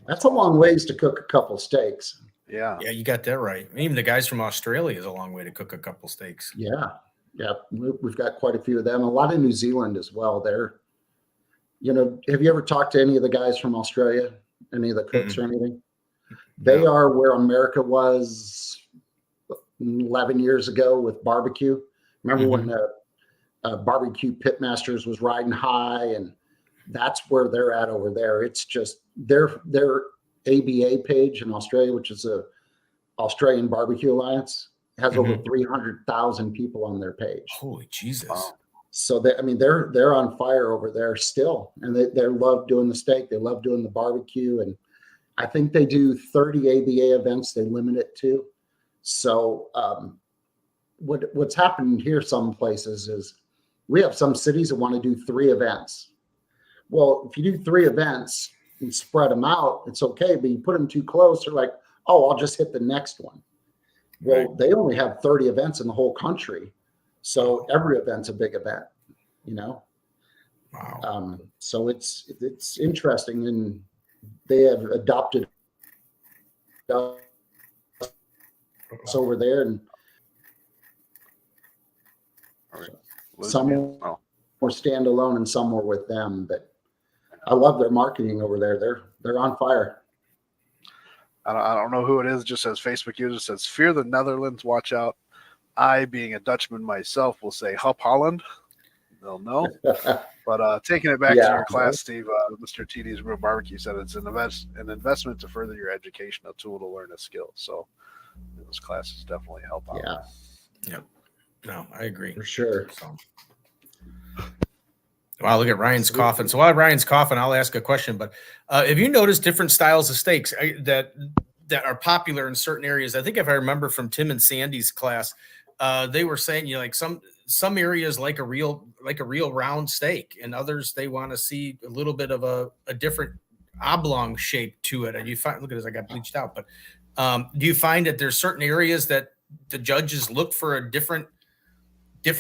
That's a long ways to cook a couple steaks. Yeah. Yeah, you got that right. Even the guys from Australia is a long way to cook a couple steaks. Yeah. We've got quite a few of them. A lot of New Zealand as well. Have you ever talked to any of the guys from Australia? Any of the cooks or anything? They are where America was 11 years ago with barbecue. Remember when barbecue pitmasters was riding high, and that's where they're at over there. It's just their ABA page in Australia, which is a Australian Barbecue Alliance, has over 300,000 people on their page. Holy Jesus. Wow. So they're on fire over there still, and they love doing the steak. They love doing the barbecue, and I think they do 30 ABA events. They limit it to. So what's happening here some places is we have some cities that want to do 3 events. Well, if you do 3 events and spread them out, it's okay. But you put them too close, they're like, oh, I'll just hit the next one. Well, They only have 30 events in the whole country. So every event's a big event, Wow. So it's interesting, and they have adopted us over there, and some were standalone and some were with them. But I love their marketing over there. They're on fire. I don't know who it is. It just says Facebook user says, "Fear the Netherlands. Watch out." I, being a Dutchman myself, will say Hup Holland. They'll know. But taking it back to your class, Steve, Mr. TD's Real Barbecue said it's an investment to further your education, a tool to learn a skill. So those classes definitely help out. Yeah. Yep. No, I agree. For sure. So. Wow, look at Ryan's coughing. So while Ryan's coughing, I'll ask a question. But have you noticed different styles of steaks that are popular in certain areas? I think if I remember from Tim and Sandy's class, they were saying like some areas like a real round steak, and others they want to see a little bit of a different oblong shape to it. And you find, look at this, I got bleached out. But do you find that there's certain areas that the judges look for a different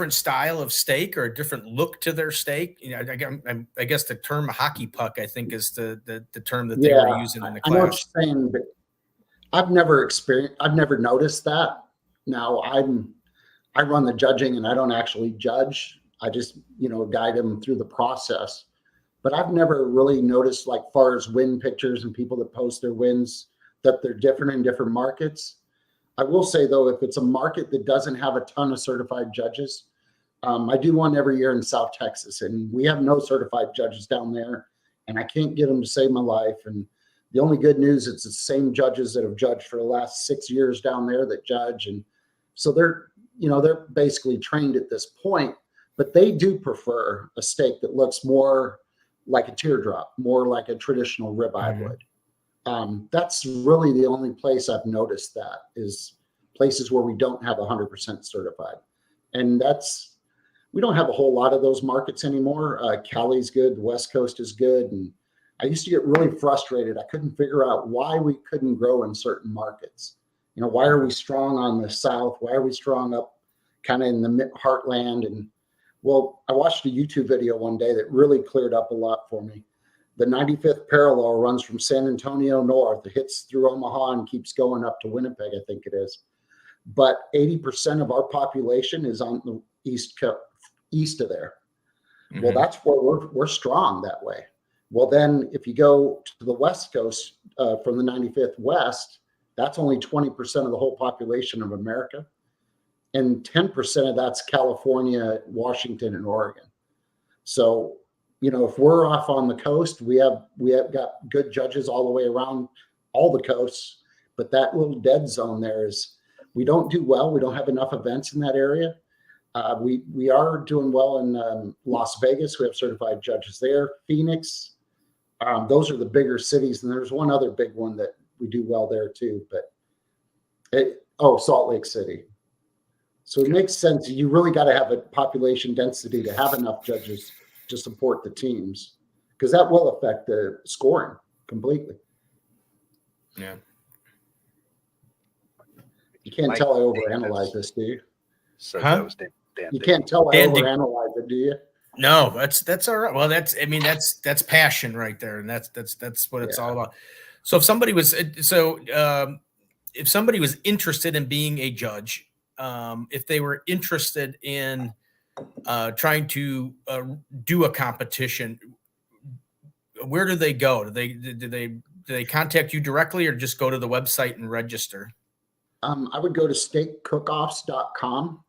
style of steak or a different look to their steak? I guess the term hockey puck, I think, is the term that they were using in the class. I know what you're saying, but I've never noticed that. Now I run the judging and I don't actually judge. I just, guide them through the process. But I've never really noticed, like far as win pictures and people that post their wins, that they're different in different markets. I will say, though, if it's a market that doesn't have a ton of certified judges, I do one every year in South Texas, and we have no certified judges down there, and I can't get them to save my life. And the only good news, it's the same judges that have judged for the last 6 years down there that judge. And so they're basically trained at this point, but they do prefer a steak that looks more like a teardrop, more like a traditional ribeye would. That's really the only place I've noticed that is places where we don't have 100% certified. And we don't have a whole lot of those markets anymore. Cali's good. The West Coast is good. And I used to get really frustrated. I couldn't figure out why we couldn't grow in certain markets. Why are we strong on the South? Why are we strong up kind of in the heartland? And well, I watched a YouTube video one day that really cleared up a lot for me. The 95th parallel runs from San Antonio north. It hits through Omaha and keeps going up to Winnipeg, I think it is. But 80% of our population is on the east of there. Well, that's where we're strong that way. Well, then if you go to the West Coast from the 95th west, that's only 20% of the whole population of America. And 10% of that's California, Washington, and Oregon. So, if we're off on the coast, we have got good judges all the way around all the coasts, but that little dead zone there is, we don't do well. We don't have enough events in that area. We are doing well in Las Vegas. We have certified judges there. Phoenix. Those are the bigger cities, and there's one other big one that we do well there too. But Salt Lake City. So it makes sense. You really got to have a population density to have enough judges to support the teams, because that will affect the scoring completely. Yeah. You can't tell I overanalyze this, do you? So Huh? that was Dan. You can't tell I Dan, overanalyze it, do you? No, that's all right. Well, that's passion right there, and that's what it's all about. So if somebody was interested in being a judge, if they were interested in trying to do a competition, where do they go? Do they contact you directly, or just go to the website and register? I would go to steakcookoffs.com.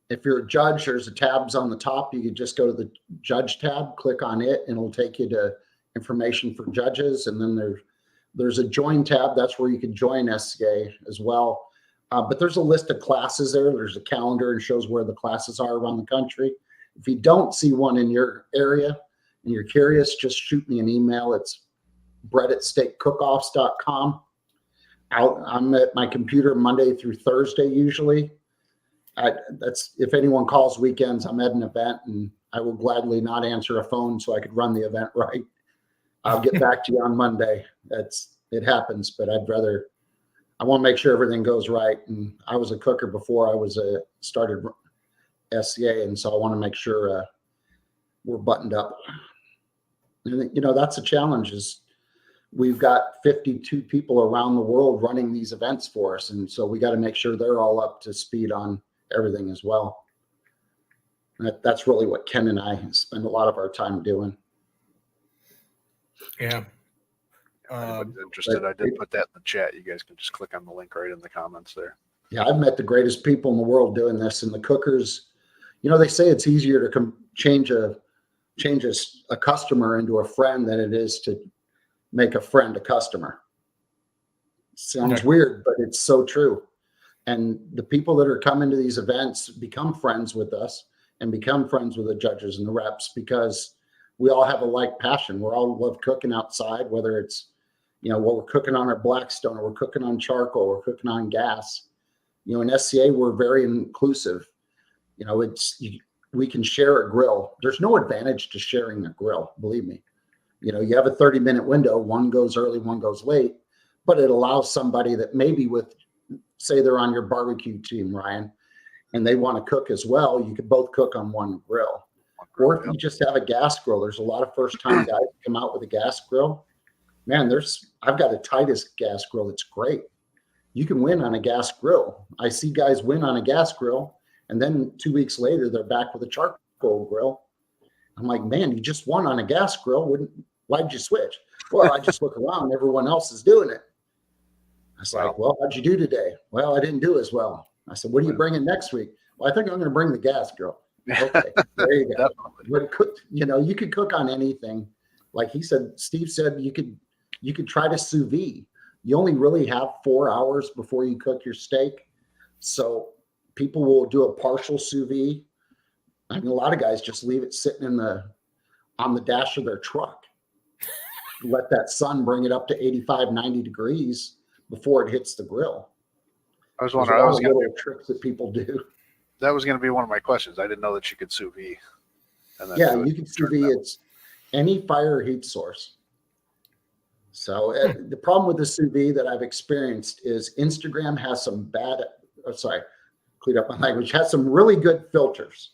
If you're a judge, there's a tabs on the top. You could just go to the judge tab, click on it, and it'll take you to information for judges. And then there's a join tab. That's where you can join SCA as well. But there's a list of classes there. There's a calendar and shows where the classes are around the country. If you don't see one in your area and you're curious, just shoot me an email. It's brett@steakcookoffs.com. I'm at my computer Monday through Thursday usually. That's if anyone calls weekends, I'm at an event, and I will gladly not answer a phone so I could run the event right. I'll get back to you on Monday. It happens, but I want to make sure everything goes right. And I was a cooker before I was started SCA, and so I want to make sure we're buttoned up. And that's a challenge. Is we've got 52 people around the world running these events for us, and so we got to make sure they're all up to speed on everything as well. That's really what Ken and I spend a lot of our time doing. Yeah. Anybody's interested, I did put that in the chat. You guys can just click on the link right in the comments there. Yeah, I've met the greatest people in the world doing this, and the cookers, they say it's easier to change a customer into a friend than it is to make a friend a customer. Sounds weird, but it's so true. And the people that are coming to these events become friends with us and become friends with the judges and the reps, because we all have a like passion. We all love cooking outside, whether it's, what we're cooking on our Blackstone, or we're cooking on charcoal, or cooking on gas. In SCA, we're very inclusive. We can share a grill. There's no advantage to sharing a grill, believe me. You have a 30-minute window, one goes early, one goes late, but it allows somebody that maybe say they're on your barbecue team, Ryan, and they want to cook as well, you could both cook on one grill. Or if you just have a gas grill, there's a lot of first-time guys come out with a gas grill. Man, I've got the tightest gas grill. It's great. You can win on a gas grill. I see guys win on a gas grill, and then 2 weeks later, they're back with a charcoal grill. I'm like, man, you just won on a gas grill. Why'd you switch? Well, I just look around. Everyone else is doing it. I was like, well, how'd you do today? Well, I didn't do as well. I said, what are you bringing next week? Well, I think I'm going to bring the gas grill. Okay, there you go. You could cook on anything. Like Steve said, you could try to sous vide. You only really have 4 hours before you cook your steak. So people will do a partial sous vide. I mean, a lot of guys just leave it sitting on the dash of their truck. Let that sun bring it up to 85, 90 degrees before it hits the grill. I was wondering, tricks that people do. That was going to be one of my questions. I didn't know that you could sous vide. Yeah, you can sous vide. It's any fire or heat source. So the problem with the sous vide that I've experienced is Instagram has some clean up my language, has some really good filters.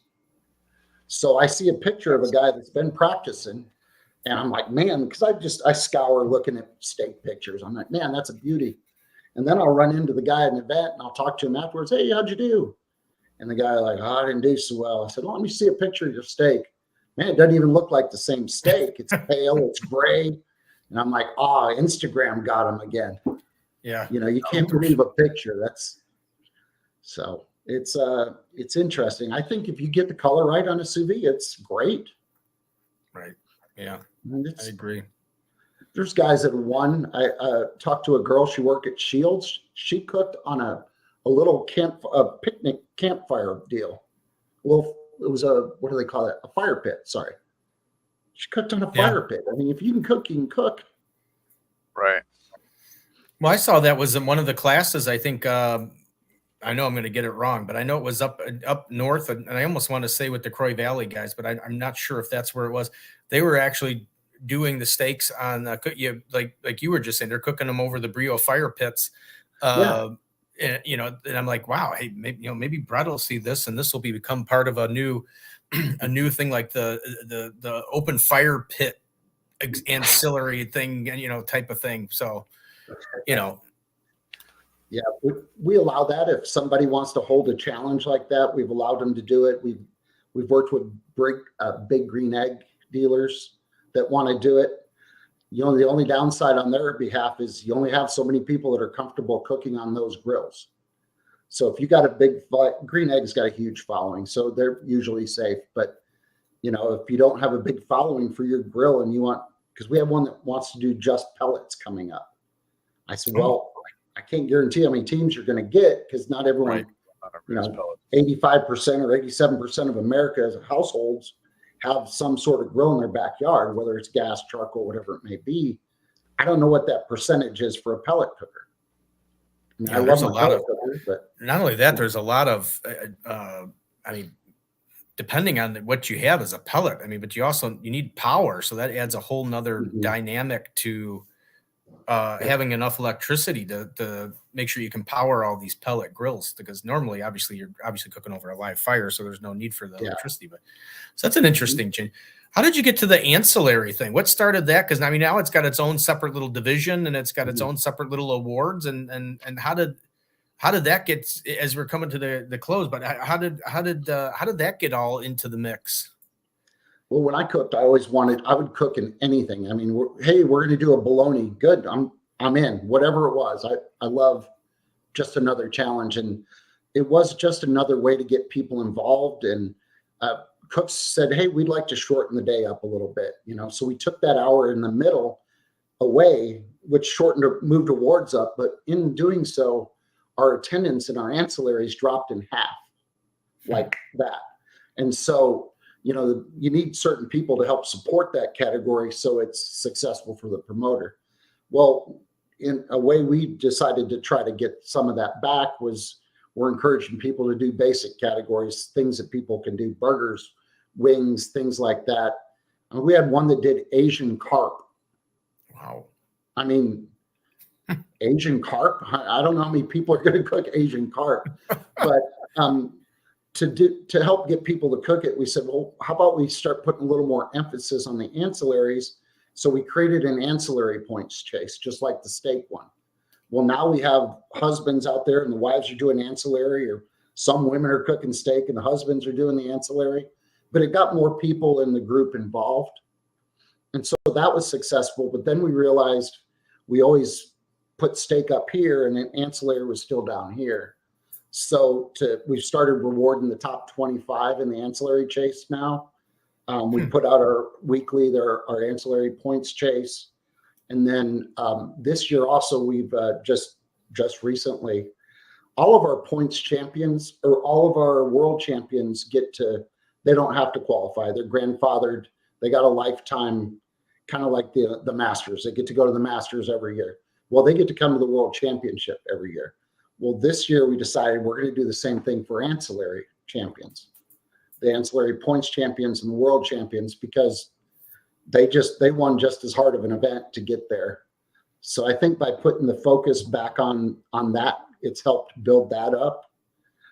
So I see a picture of a guy that's been practicing, and I'm like, man, because I scour looking at steak pictures. I'm like, man, that's a beauty. And then I'll run into the guy at an event, and I'll talk to him afterwards. Hey, how'd you do? And the guy I didn't do so well. I said, well, let me see a picture of your steak. Man, it doesn't even look like the same steak. It's pale, it's gray. And I'm like, Instagram got him again. Yeah. You can't believe a picture. So it's interesting. I think if you get the color right on a sous vide, it's great. Right. Yeah. I agree. There's guys that won. I talked to a girl. She worked at Shields. She cooked on a little picnic campfire deal. Well, it was what do they call it? A fire pit. Sorry. She cooked on a fire pit. I mean, if you can cook, you can cook. Right. Well, I saw that was in one of the classes. I think I know I'm going to get it wrong, but I know it was up north, and I almost want to say with the Croy Valley guys, but I'm not sure if that's where it was. They were actually doing the steaks on like you were just saying, they're cooking them over the Brio fire pits. And I'm like, wow, hey, maybe Brett will see this, and this will become part of a new thing, like the open fire pit ancillary thing, type of thing. So, Yeah, we allow that. If somebody wants to hold a challenge like that, we've allowed them to do it. We've worked with big green egg dealers that want to do it. The only downside on their behalf is you only have so many people that are comfortable cooking on those grills. So if you got a green egg's got a huge following, so they're usually safe. But if you don't have a big following for your grill and because we have one that wants to do just pellets coming up. I said, well, I can't guarantee how many teams you're going to get because not everyone, 85% or 87% of America's households have some sort of grill in their backyard, whether it's gas, charcoal, whatever it may be. I don't know what that percentage is for a pellet cooker. I love a lot of cooker, but not only that, there's a lot of, depending on what you have as a pellet, but you need power. So that adds a whole nother dynamic to having enough electricity to make sure you can power all these pellet grills, because normally, you're cooking over a live fire, so there's no need for the electricity. But so that's an interesting change. How did you get to the ancillary thing? What started that? Because now it's got its own separate little division and it's got its own separate little awards. And how did that get, as we're coming to the close? But how did that get all into the mix? Well, when I cooked, I would cook in anything. We're going to do a bologna. Good. I'm in, whatever it was. I love just another challenge. And it was just another way to get people involved. And cooks said, hey, we'd like to shorten the day up a little bit. So we took that hour in the middle away, which moved awards up. But in doing so, our attendance and our ancillaries dropped in half like that. And so, you need certain people to help support that category so it's successful for the promoter. Well, in a way we decided to try to get some of that back was we're encouraging people to do basic categories, things that people can do, burgers, wings, things like that. And we had one that did Asian carp. Wow. Asian carp? I don't know how many people are going to cook Asian carp, but to help get people to cook it, we said, well, how about we start putting a little more emphasis on the ancillaries? So we created an ancillary points chase, just like the steak one. Well, now we have husbands out there and the wives are doing ancillary, or some women are cooking steak and the husbands are doing the ancillary, but it got more people in the group involved. And so that was successful. But then we realized we always put steak up here and then ancillary was still down here. So we started rewarding the top 25 in the ancillary chase now. We put out our weekly, our ancillary points chase. And then this year also, we've just recently, all of our points champions or all of our world champions they don't have to qualify. They're grandfathered. They got a lifetime, kind of like the Masters. They get to go to the Masters every year. Well, they get to come to the World Championship every year. Well, this year we decided we're going to do the same thing for ancillary champions, the ancillary points champions and the world champions, because they won just as hard of an event to get there. So I think by putting the focus back on that, it's helped build that up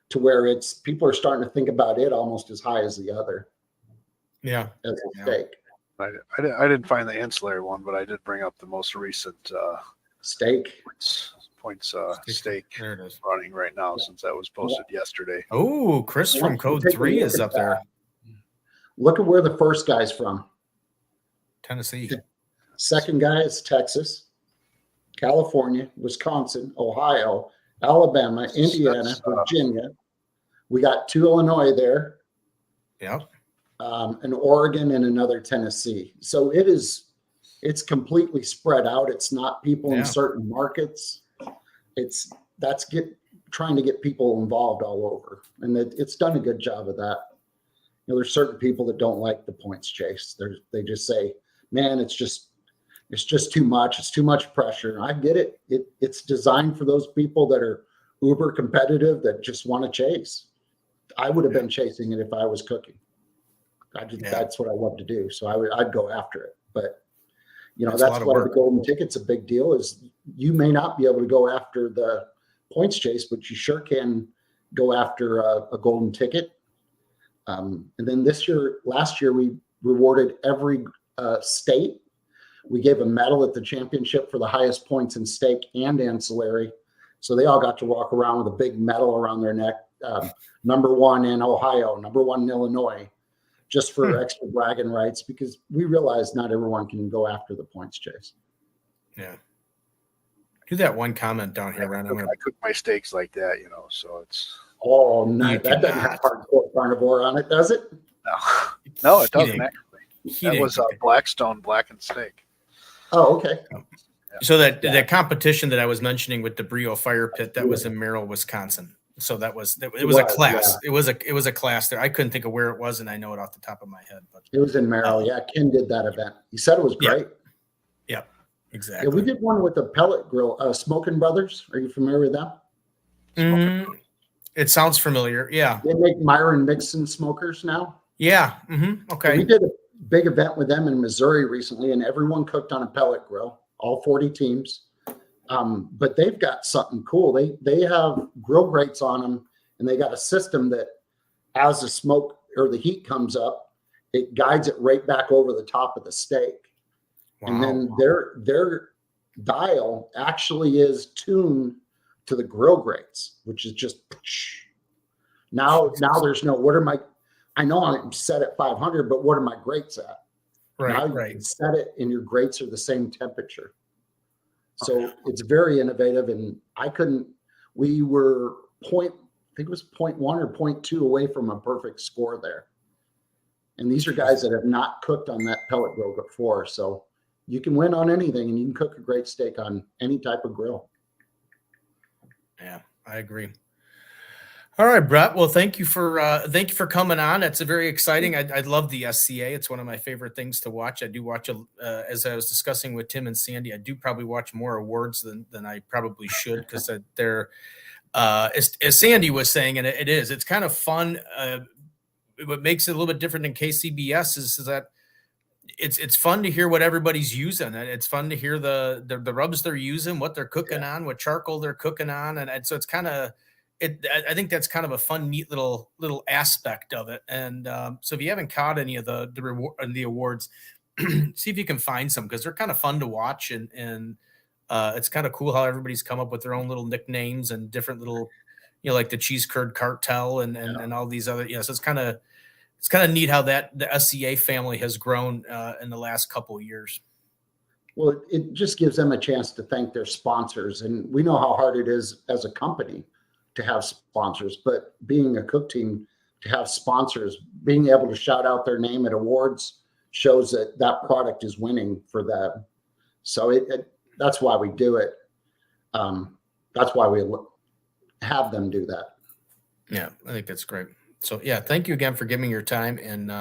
to where people are starting to think about it almost as high as the other. Yeah. As a steak. I didn't find the ancillary one, but I did bring up the most recent steak points steak there it is, running right now, since that was posted yesterday. Oh, Chris from Code 3 is up there. Look at where the first guy's from. Tennessee. Second guy is Texas, California, Wisconsin, Ohio, Alabama, Indiana, Virginia. We got 2 Illinois there. Yep. An Oregon and another Tennessee. So it is It's completely spread out. It's not people in Yeah. certain markets. Trying to get people involved all over, and it's done a good job of that. There's certain people that don't like the points chase. They just say, "Man, it's just too much. It's too much pressure." I get it. It's designed for those people that are uber competitive that just want to chase. I would have been chasing it if I was cooking. That's what I love to do. So I'd go after it. But that's why the golden ticket's a big deal. Is you may not be able to go after the points chase, but you sure can go after a golden ticket. And then last year, we rewarded every state. We gave a medal at the championship for the highest points in stake and ancillary. So they all got to walk around with a big medal around their neck. Number 1 in Ohio, number 1 in Illinois, just for extra bragging rights, because we realize not everyone can go after the points chase. Yeah. Do that one comment down here, Ron. I cook my steaks like that, so it's. Oh, no, that doesn't have hardcore carnivore on it, does it? No, it doesn't actually. That was Blackstone blackened steak. Oh, okay. So that competition that I was mentioning with the Brio Fire Pit, that was in Merrill, Wisconsin. So it was a class. Yeah. It was a class there. I couldn't think of where it was, and I know it off the top of my head. But it was in Merrill. Yeah, Ken did that event. He said it was great. Yeah, exactly. Yeah, we did one with the pellet grill, Smoking Brothers. Are you familiar with them? It sounds familiar. Yeah. They make Myron Mixon smokers now. Yeah. Okay. So we did a big event with them in Missouri recently, and everyone cooked on a pellet grill, all 40 teams. But they've got something cool. They have grill grates on them, and they got a system that as the smoke or the heat comes up, it guides it right back over the top of the steak. Wow. And then their dial actually is tuned to the grill grates, which is just now there's no I know I'm set at 500, but what are my grates at? Right. Now you can set it and your grates are the same temperature. So it's very innovative, and we were I think it was 0.1 or 0.2 away from a perfect score there. And these are guys that have not cooked on that pellet grill before. So you can win on anything, and you can cook a great steak on any type of grill. Yeah, I agree. All right, Brett. Well, thank you for coming on. It's a very exciting. I love the SCA. It's one of my favorite things to watch. I do watch, as I was discussing with Tim and Sandy, I do probably watch more awards than I probably should, because they're, as Sandy was saying, and it's kind of fun. What makes it a little bit different than KCBS is that it's fun to hear what everybody's using. It's fun to hear the rubs they're using, what they're cooking on, what charcoal they're cooking on, and so it's kind of. I think that's kind of a fun, neat little aspect of it. And so if you haven't caught any of the awards, see if you can find some, because they're kind of fun to watch. And it's kind of cool how everybody's come up with their own little nicknames and different little, like the cheese curd cartel and all these other, so it's kind of neat how the SCA family has grown in the last couple of years. Well, it just gives them a chance to thank their sponsors. And we know how hard it is as a company to have sponsors, but being a cook team, to have sponsors, being able to shout out their name at awards shows that product is winning for them. So that's why we do it. That's why we have them do that. Yeah, I think that's great. So yeah, thank you again for giving your time, and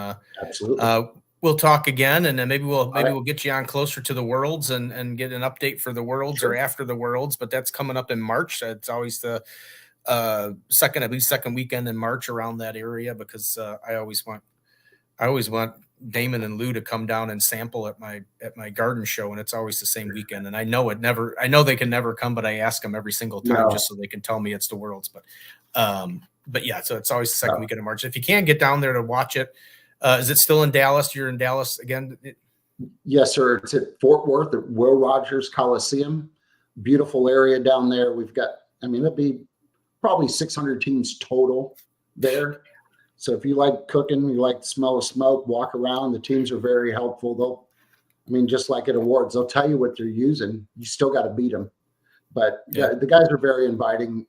absolutely. We'll talk again, and then maybe we'll get you on closer to the Worlds and get an update for the Worlds or after the Worlds. But that's coming up in March. It's always the second weekend in March around that area, because I always want Damon and Lou to come down and sample at my garden show, and it's always the same weekend. And I know they can never come, but I ask them every single time just so they can tell me it's the Worlds. But yeah, so it's always the second weekend of March. If you can't get down there to watch it, is it still in Dallas? You're in Dallas again? Yes, sir. It's at Fort Worth at Will Rogers Coliseum. Beautiful area down there. We've got, it'd be probably 600 teams total there. So if you like cooking, you like the smell of smoke, walk around, the teams are very helpful. Just like at awards, they'll tell you what they're using. You still got to beat them. But the guys are very inviting.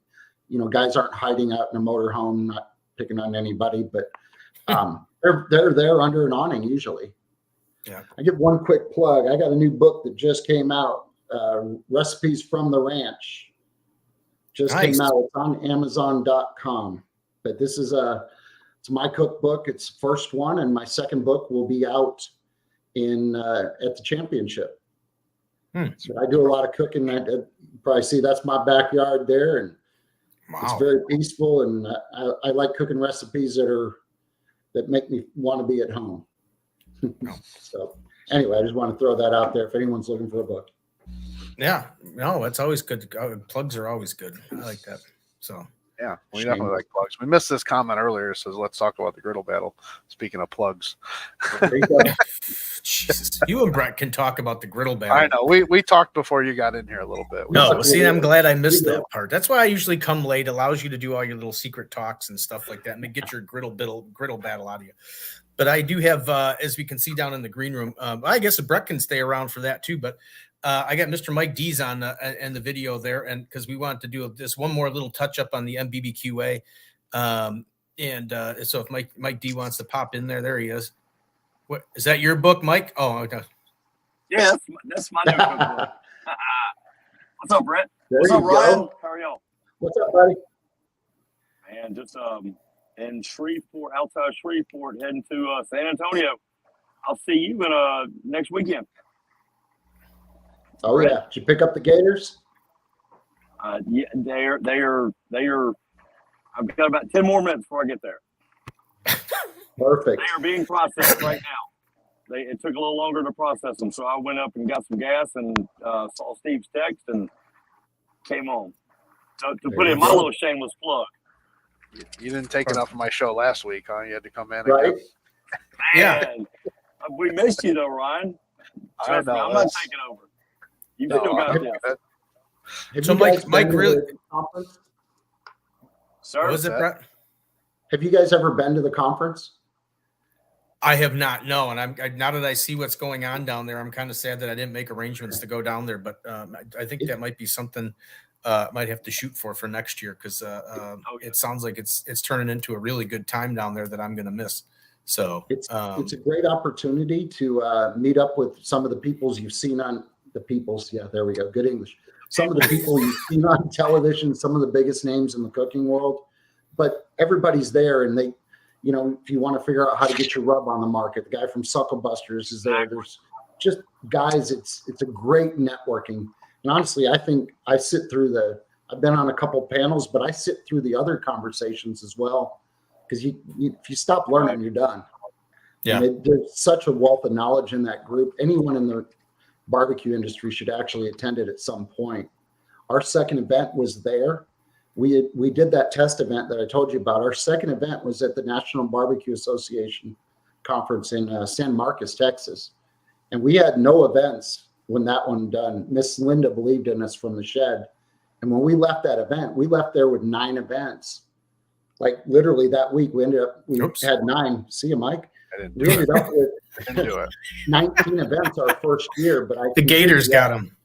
Guys aren't hiding out in a motorhome, not picking on anybody, but they're there under an awning usually. Yeah. I give one quick plug. I got a new book that just came out, Recipes from the Ranch. Just Nice. came out. It's on Amazon.com. But this is it's my cookbook. It's the first one, and my second book will be out in at the championship. So I do a lot of cooking. You probably see that's my backyard there, and it's very peaceful. And I like cooking recipes that make me want to be at home. So anyway, I just want to throw that out there if anyone's looking for a book. Yeah, no, it's always good. Plugs are always good. I like that. So yeah, we definitely like plugs. We missed this comment earlier. It says, let's talk about the griddle battle. Speaking of plugs. Jesus, you and Brett can talk about the griddle battle. I know. We talked before you got in here a little bit. No, see, I'm glad I missed that part. That's why I usually come late. Allows you to do all your little secret talks and stuff like that, and get your griddle battle out of you. But I do have, as we can see down in the green room, I guess Brett can stay around for that too. But I got Mr. Mike D's on in the video there, and because we wanted to do this one more little touch up on the MBBQA. So if Mike D wants to pop in there he is. What is that? Your book, Mike? Oh, okay. Yeah, that's my new book. What's up, Brett? What's up, Ryan? How are y'all? What's up, buddy? Man, just in Shreveport, outside Shreveport, heading to San Antonio. I'll see you in next weekend. Oh Brett? Yeah, did you pick up the Gators? Yeah, they are. I've got about 10 more minutes before I get there. Perfect. They are being processed right now. It took a little longer to process them, so I went up and got some gas and saw Steve's text and came on. So to put in my little shameless plug. You didn't take it off of my show last week, huh? You had to come in right? again. Yeah. We missed you though, Ryan. I know. I'm not taking over. You still got this. So Mike really. Sir, what was it, Brett? Have you guys ever been to the conference? I have not, no. And now that I see what's going on down there, I'm kind of sad that I didn't make arrangements to go down there. But I think that might be something might have to shoot for next year, because it sounds like it's turning into a really good time down there that I'm going to miss. So it's a great opportunity to meet up with some of the peoples you've seen on the peoples. Yeah, there we go. Good English. Some of the people you've seen on television, some of the biggest names in the cooking world, but everybody's there, and they, if you want to figure out how to get your rub on the market, the guy from Suckle Busters is there. There's just guys. It's a great networking. And honestly, I think I sit through I've been on a couple panels, but I sit through the other conversations as well, because if you stop learning, you're done. Yeah. There's such a wealth of knowledge in that group. Anyone in the barbecue industry should actually attend it at some point. Our second event was there. We did that test event that I told you about. Our second event was at the National Barbecue Association conference in San Marcos, Texas. And we had no events when that one done. Miss Linda believed in us from the shed. And when we left that event, we left there with 9 events. Like literally that week, we had 9. See you, Mike. We ended up with 19 events our first year, but the Gators got them.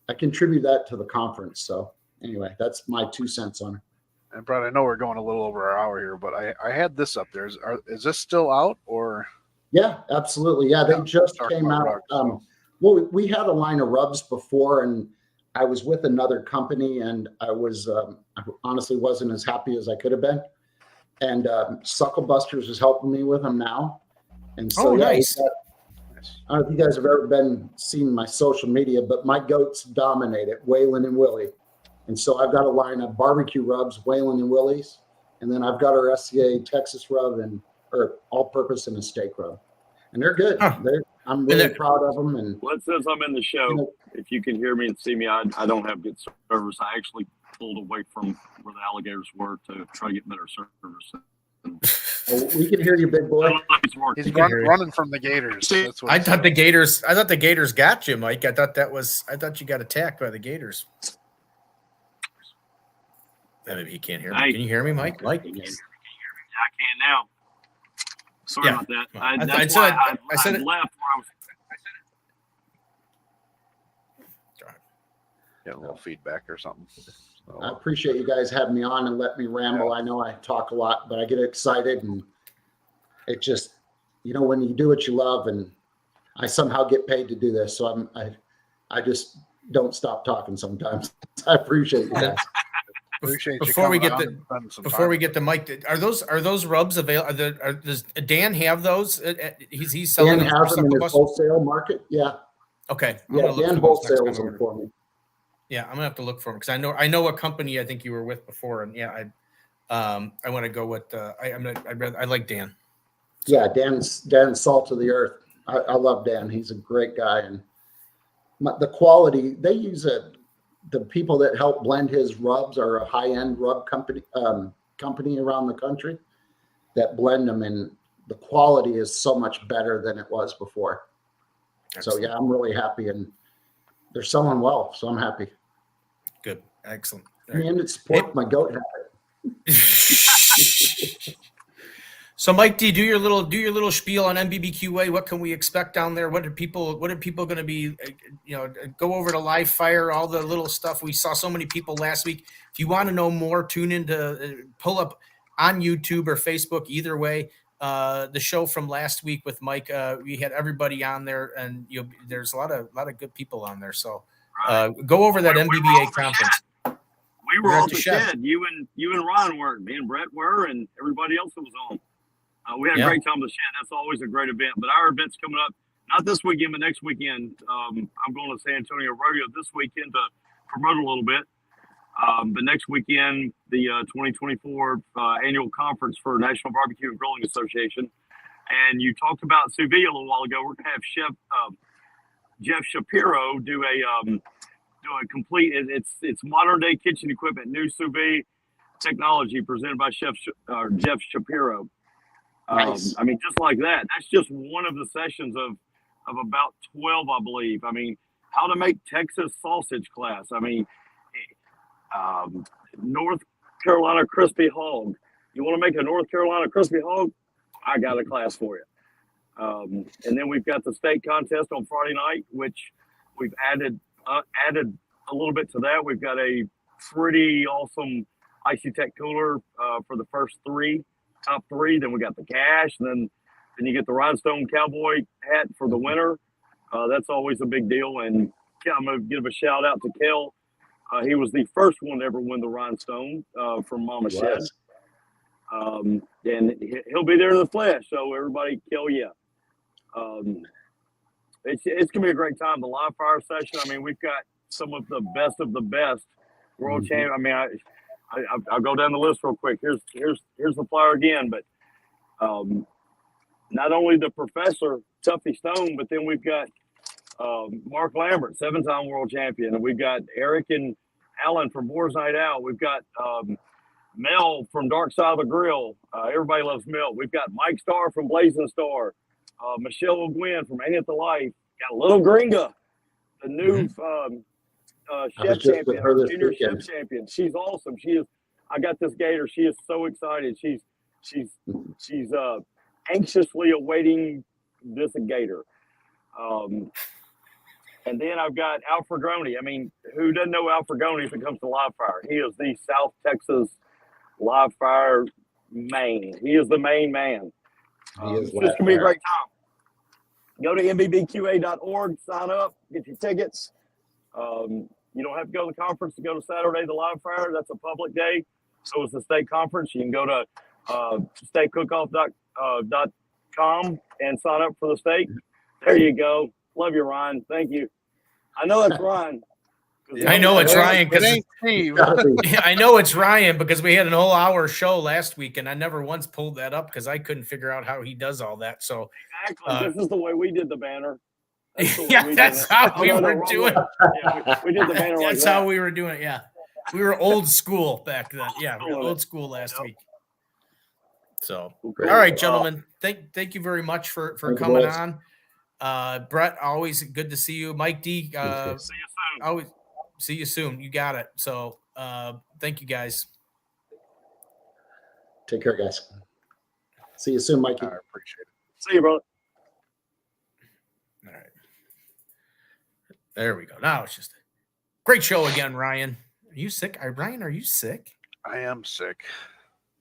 I contribute that to the conference. So anyway, that's my 2 cents on it. And Brett, I know we're going a little over our hour here, but I had this up there. Is this still out or? Yeah, absolutely. Yeah, they just came out. Well, we had a line of rubs before, and I was with another company, and I honestly wasn't as happy as I could have been. And Suckle Busters is helping me with them now. And so, nice. I don't know if you guys have ever seen my social media, but my goats dominate it, Waylon and Willie. And so I've got a line of barbecue rubs, Waylon and Willie's, and then I've got our SCA Texas rub or all-purpose and a steak rub, and they're good. I'm really proud of them. And since I'm in the show, if you can hear me and see me, I don't have good service. I actually pulled away from where the alligators were to try to get better service. We can hear you, big boy. He's running from the Gators. I thought the Gators got you, Mike. I thought you got attacked by the Gators. Maybe he can't hear me. Can you hear me, Mike? Mike? I can now. Sorry about that. I said it. Left where I was. Get a little feedback or something. So. I appreciate you guys having me on and let me ramble. Yeah. I know I talk a lot, but I get excited, and it just, when you do what you love and I somehow get paid to do this. So I just don't stop talking sometimes. I appreciate you guys. Appreciate you Before we coming get on the and spending some before time we with get us. the mic, are those rubs available? Does Dan have those? He's selling Dan them for has them in Sucker his Bus? wholesale market. Yeah. Okay, I'm Yeah. gonna look Dan for those next wholesales time I them order. for me. Yeah, I'm gonna have to look for them because I know what company I think you were with before, and yeah, I want to go with I like Dan. So. Yeah. Dan's salt of the earth. I love Dan. He's a great guy. And the quality they use the people that help blend his rubs are a high-end rub company around the country that blend them, and the quality is so much better than it was before. Excellent. So yeah, I'm really happy, and they're selling well, so I'm happy. Good, excellent. And it supports my goat habit. So, Mike D, do your little spiel on MBBQA. What can we expect down there? What are people going to be? Go over to Live Fire, all the little stuff. We saw so many people last week. If you want to know more, tune into pull up on YouTube or Facebook. Either way, the show from last week with Mike. We had everybody on there, and there's a lot of good people on there. So, go over that MBBA conference. We were all the shed. You and Ron weren't. Me and Brett were, and everybody else that was on. We had a great time with the shed. That's always a great event. But our event's coming up, not this weekend, but next weekend. I'm going to San Antonio Rodeo this weekend to promote a little bit. But next weekend, the 2024 annual conference for National Barbecue and Grilling Association. And you talked about sous vide a little while ago. We're going to have Chef Jeff Shapiro do a complete. It's modern day kitchen equipment, new sous vide technology presented by Chef Jeff Shapiro. Nice. I mean, just like that. That's just one of the sessions of about 12, I believe. I mean, how to make Texas sausage class. I mean, North Carolina crispy hog. You want to make a North Carolina crispy hog? I got a class for you. And then we've got the steak contest on Friday night, which we've added a little bit to that. We've got a pretty awesome Icy Tech cooler for the first top three. Then we got the cash, and then you get the rhinestone cowboy hat for the winner. That's always a big deal. And I'm going to give a shout out to Kel. He was the first one to ever win the rhinestone from Mama Shed. And he'll be there in the flesh. So everybody, Kel, yeah. It's going to be a great time. The live fire session. I mean, we've got some of the best world champions. I mean, I'll go down the list real quick. Here's the flyer again. But not only the professor Tuffy Stone, but then we've got Mark Lambert, 7-time world champion, and we've got Eric and Alan from Boar's Night Out. We've got Mel from Dark Side of the Grill. Everybody loves Mel. We've got Mike Starr from Blazing Star. Michelle O'Gwen from Ain't It the Life. Got Little Gringa, the new chef champion, junior chef champion. She's awesome. She is. I got this gator. She is so excited. She's anxiously awaiting this gator. And then I've got Al Fragoni. I mean, who doesn't know Al Fragoni if it comes to live fire? He is the South Texas live fire main. He is the main man. It's just gonna be a great time. Go to mbbqa.org, sign up, get your tickets. You don't have to go to the conference to go to Saturday, the live fire. That's a public day. So is the state conference. You can go to statecookoff.com and sign up for the state. There you go. Love you, Ryan. Thank you. I know that's Ryan. I know it's Ryan because Steve. I know it's Ryan because we had an whole hour show last week and I never once pulled that up because I couldn't figure out how he does all that. So exactly, this is the way we did the banner. That's how we were doing it. Yeah, we did the banner like that's that. how we were doing it. Yeah, we were old school back then. Yeah, we were old school last week. So, all right, gentlemen, thank you very much for coming on. Brett, always good to see you. Mike D, see you soon. Always see you soon. You got it. So, thank you guys. Take care, guys. See you soon, Mikey. I appreciate it. See you, brother. All right. There we go. Now it's just a great show again, Ryan. Are you sick? Ryan, are you sick? I am sick.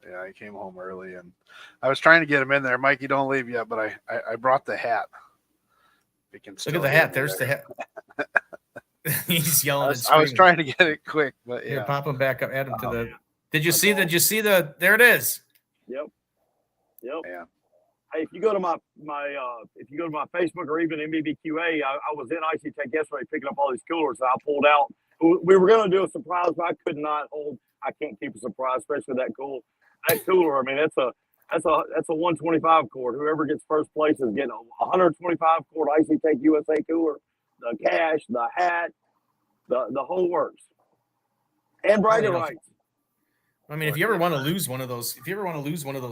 Yeah, I came home early and I was trying to get him in there. Mikey, don't leave yet, but I brought the hat. We can Look still at the hear hat. me There's the there. hat. He's yelling. I was trying to get it quick, but Here, yeah. pop him back up. Add him to the. yeah. Did you That's see? all. Did you see the? There it is. Yep. Yeah. Hey, if you go to my Facebook or even MBBQA, I was in IC Tech yesterday picking up all these coolers that I pulled out. We were going to do a surprise, but I could not hold. I can't keep a surprise, especially that cooler. I mean, that's a 125 quart. Whoever gets first place is getting a 125 quart IC Tech USA cooler, the cash, the hat, the whole works, and bragging rights. I mean, if you ever want to lose one of those,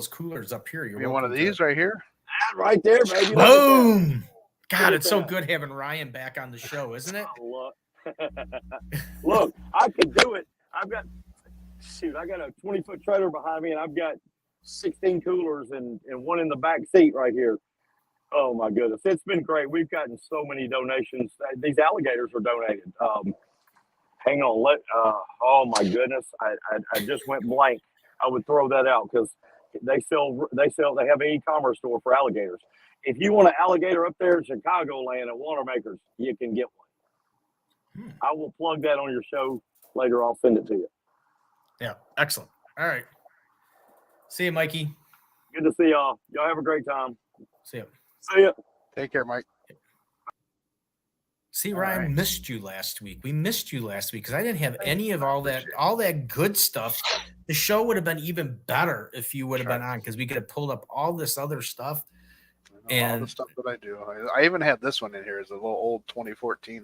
coolers up here, you're You mean one of welcome to- these right here? That right there, baby. Boom! God, at it's so that. good having Ryan back on the show, isn't it? Look, I could do it. I got a 20-foot trailer behind me, and I've got 16 coolers and one in the back seat right here. Oh my goodness, it's been great. We've gotten so many donations. These alligators are donated. Hang on, oh my goodness, I just went blank. I would throw that out because they have an e-commerce store for alligators. If you want an alligator up there in Chicagoland at Watermakers, you can get one. I will plug that on your show later. I'll send it to you. Yeah, excellent. All right. See you, Mikey. Good to see y'all. Y'all have a great time. See you. See ya. Take care, Mike. See, All Ryan, right. missed you last week. We missed you last week because I didn't have any of all that good stuff. The show would have been even better if you would have been on because we could have pulled up all this other stuff. All And the stuff that I do. I even had this one in here. It's a little old 2014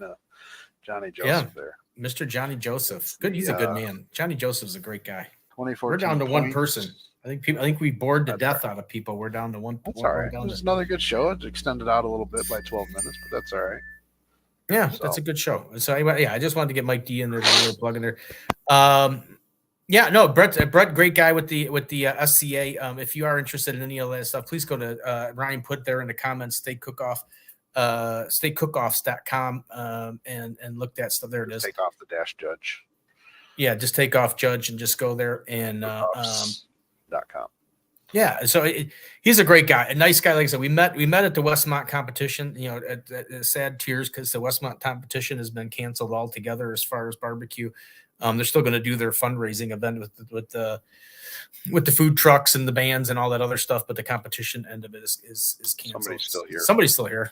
Johnny Joseph there. Mr. Johnny Joseph. Good. He's a good man. Johnny Joseph's a great guy. 2014. We're down to one points. person. I think we bored to That's death all out of people. We're down to one. That's we're all right. down It's to- another good show. It's extended out a little bit by 12 minutes, but that's all right. Yeah, So- that's a good show. So anyway, yeah, I just wanted to get Mike D in there, a little plug in there. Yeah, no, Brett, great guy with the SCA. If you are interested in any of that stuff, please go to Ryan put there in the comments, Steak Cook-Off, steakcookoffs.com, and look that stuff. There it is. Take off the dash judge. Yeah, just take off Judge and just go there and .com. yeah. So he's a great guy, a nice guy. Like I said, we met at the Westmont competition. You know, at sad tears because the Westmont competition has been canceled altogether as far as barbecue. They're still going to do their fundraising event with the food trucks and the bands and all that other stuff, but the competition end of it is canceled. Somebody's still here.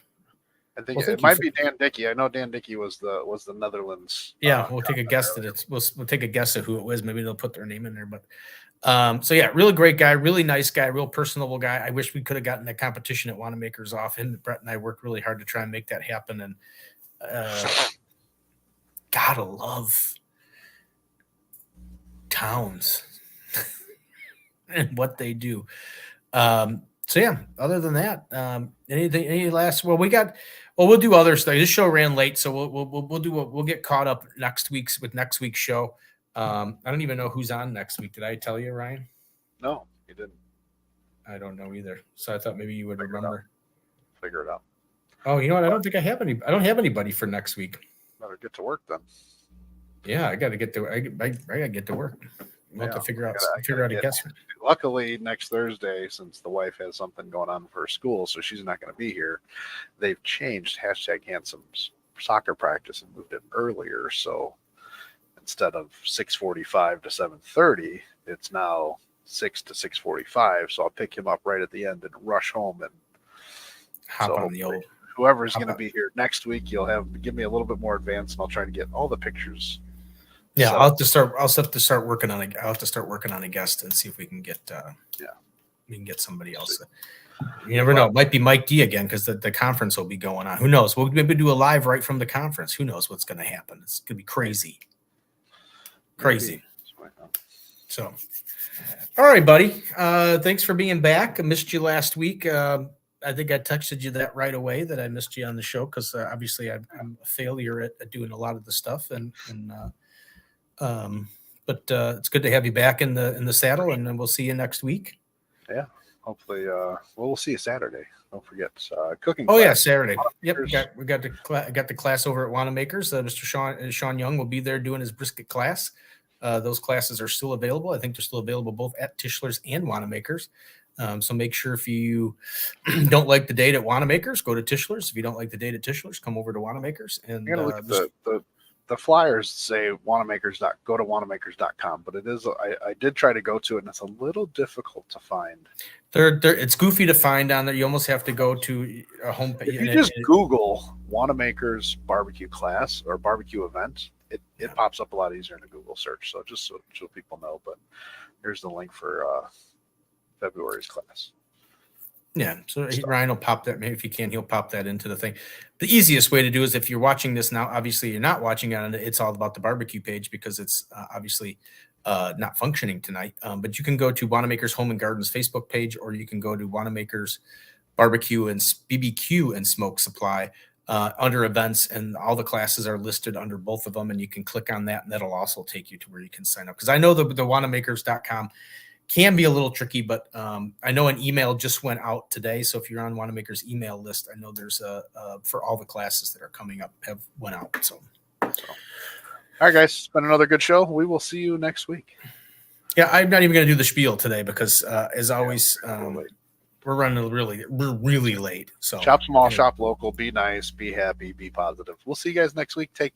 I think Well, it might be Dan Dickey. I know Dan Dickey was the Netherlands. Yeah, we'll take a guess at it. We'll take a guess at who it was. Maybe they'll put their name in there. But so yeah, really great guy, really nice guy, real personable guy. I wish we could have gotten the competition at Wanamaker's off. And Brett and I worked really hard to try and make that happen. And gotta love Towns and what they do. So yeah, other than that, we'll do other stuff. This show ran late, so we'll get caught up next week's show. I don't even know who's on next week. Did I tell you, Ryan? No, you didn't. I don't know either. So I thought maybe you would remember. Figure it out. Oh, you know what? I don't have anybody for next week. Better get to work then. Yeah, I got to get to. I got to get to work. We'll have to figure out a guess. Luckily, next Thursday, since the wife has something going on for her school, so she's not going to be here, they've changed #Handsom's soccer practice and moved it earlier. So instead of 6:45 to 7:30, it's now 6 to 6:45. So I'll pick him up right at the end and rush home and hop on the old. Whoever's going to be here next week, give me a little bit more advance, and I'll try to get all the pictures. Yeah, So, I'll have to start working on a guest and see if we can get we can get somebody else. You never know. It might be Mike D again because the conference will be going on. Who knows? We'll maybe do a live right from the conference. Who knows what's going to happen? It's going to be crazy. Crazy. So, all right, buddy. Thanks for being back. I missed you last week. I think I texted you that right away that I missed you on the show because obviously I'm a failure at doing a lot of the stuff but it's good to have you back in the saddle, and then we'll see you next week. Yeah, hopefully. We'll see you Saturday. Don't forget cooking. Oh class. yeah, Saturday. Yep, we got the class over at Wanamaker's. Mr. Sean Young will be there doing his brisket class. Those classes are still available. I think they're still available both at Tischler's and Wanamaker's. So make sure if you don't like the date at Wanamaker's, go to Tischler's. If you don't like the date at Tischler's, come over to Wanamaker's. And I'm gonna look at the flyers say go to Wanamakers.com, but it is I did try to go to it and it's a little difficult to find. it's goofy to find on there. You almost have to go to a homepage. If you just Google Wanamaker's barbecue class or barbecue event, it pops up a lot easier in a Google search. So just so people know, but here's the link for February's class. Yeah, so Ryan will pop that. Maybe if he can, he'll pop that into the thing. The easiest way to do is if you're watching this now, obviously you're not watching it on It's All About the Barbecue page because it's obviously not functioning tonight. But you can go to Wanamaker's Home and Gardens Facebook page, or you can go to Wanamaker's Barbecue and BBQ and Smoke Supply under events, and all the classes are listed under both of them. And you can click on that, and that'll also take you to where you can sign up. Because I know the Wanamakers.com can be a little tricky, but I know an email just went out today. So if you're on Wanamaker's email list, I know there's for all the classes that are coming up have went out. So. All right, guys, it's been another good show. We will see you next week. Yeah, I'm not even going to do the spiel today because as always, we're running really late. So shop small, shop local, be nice, be happy, be positive. We'll see you guys next week. Take care.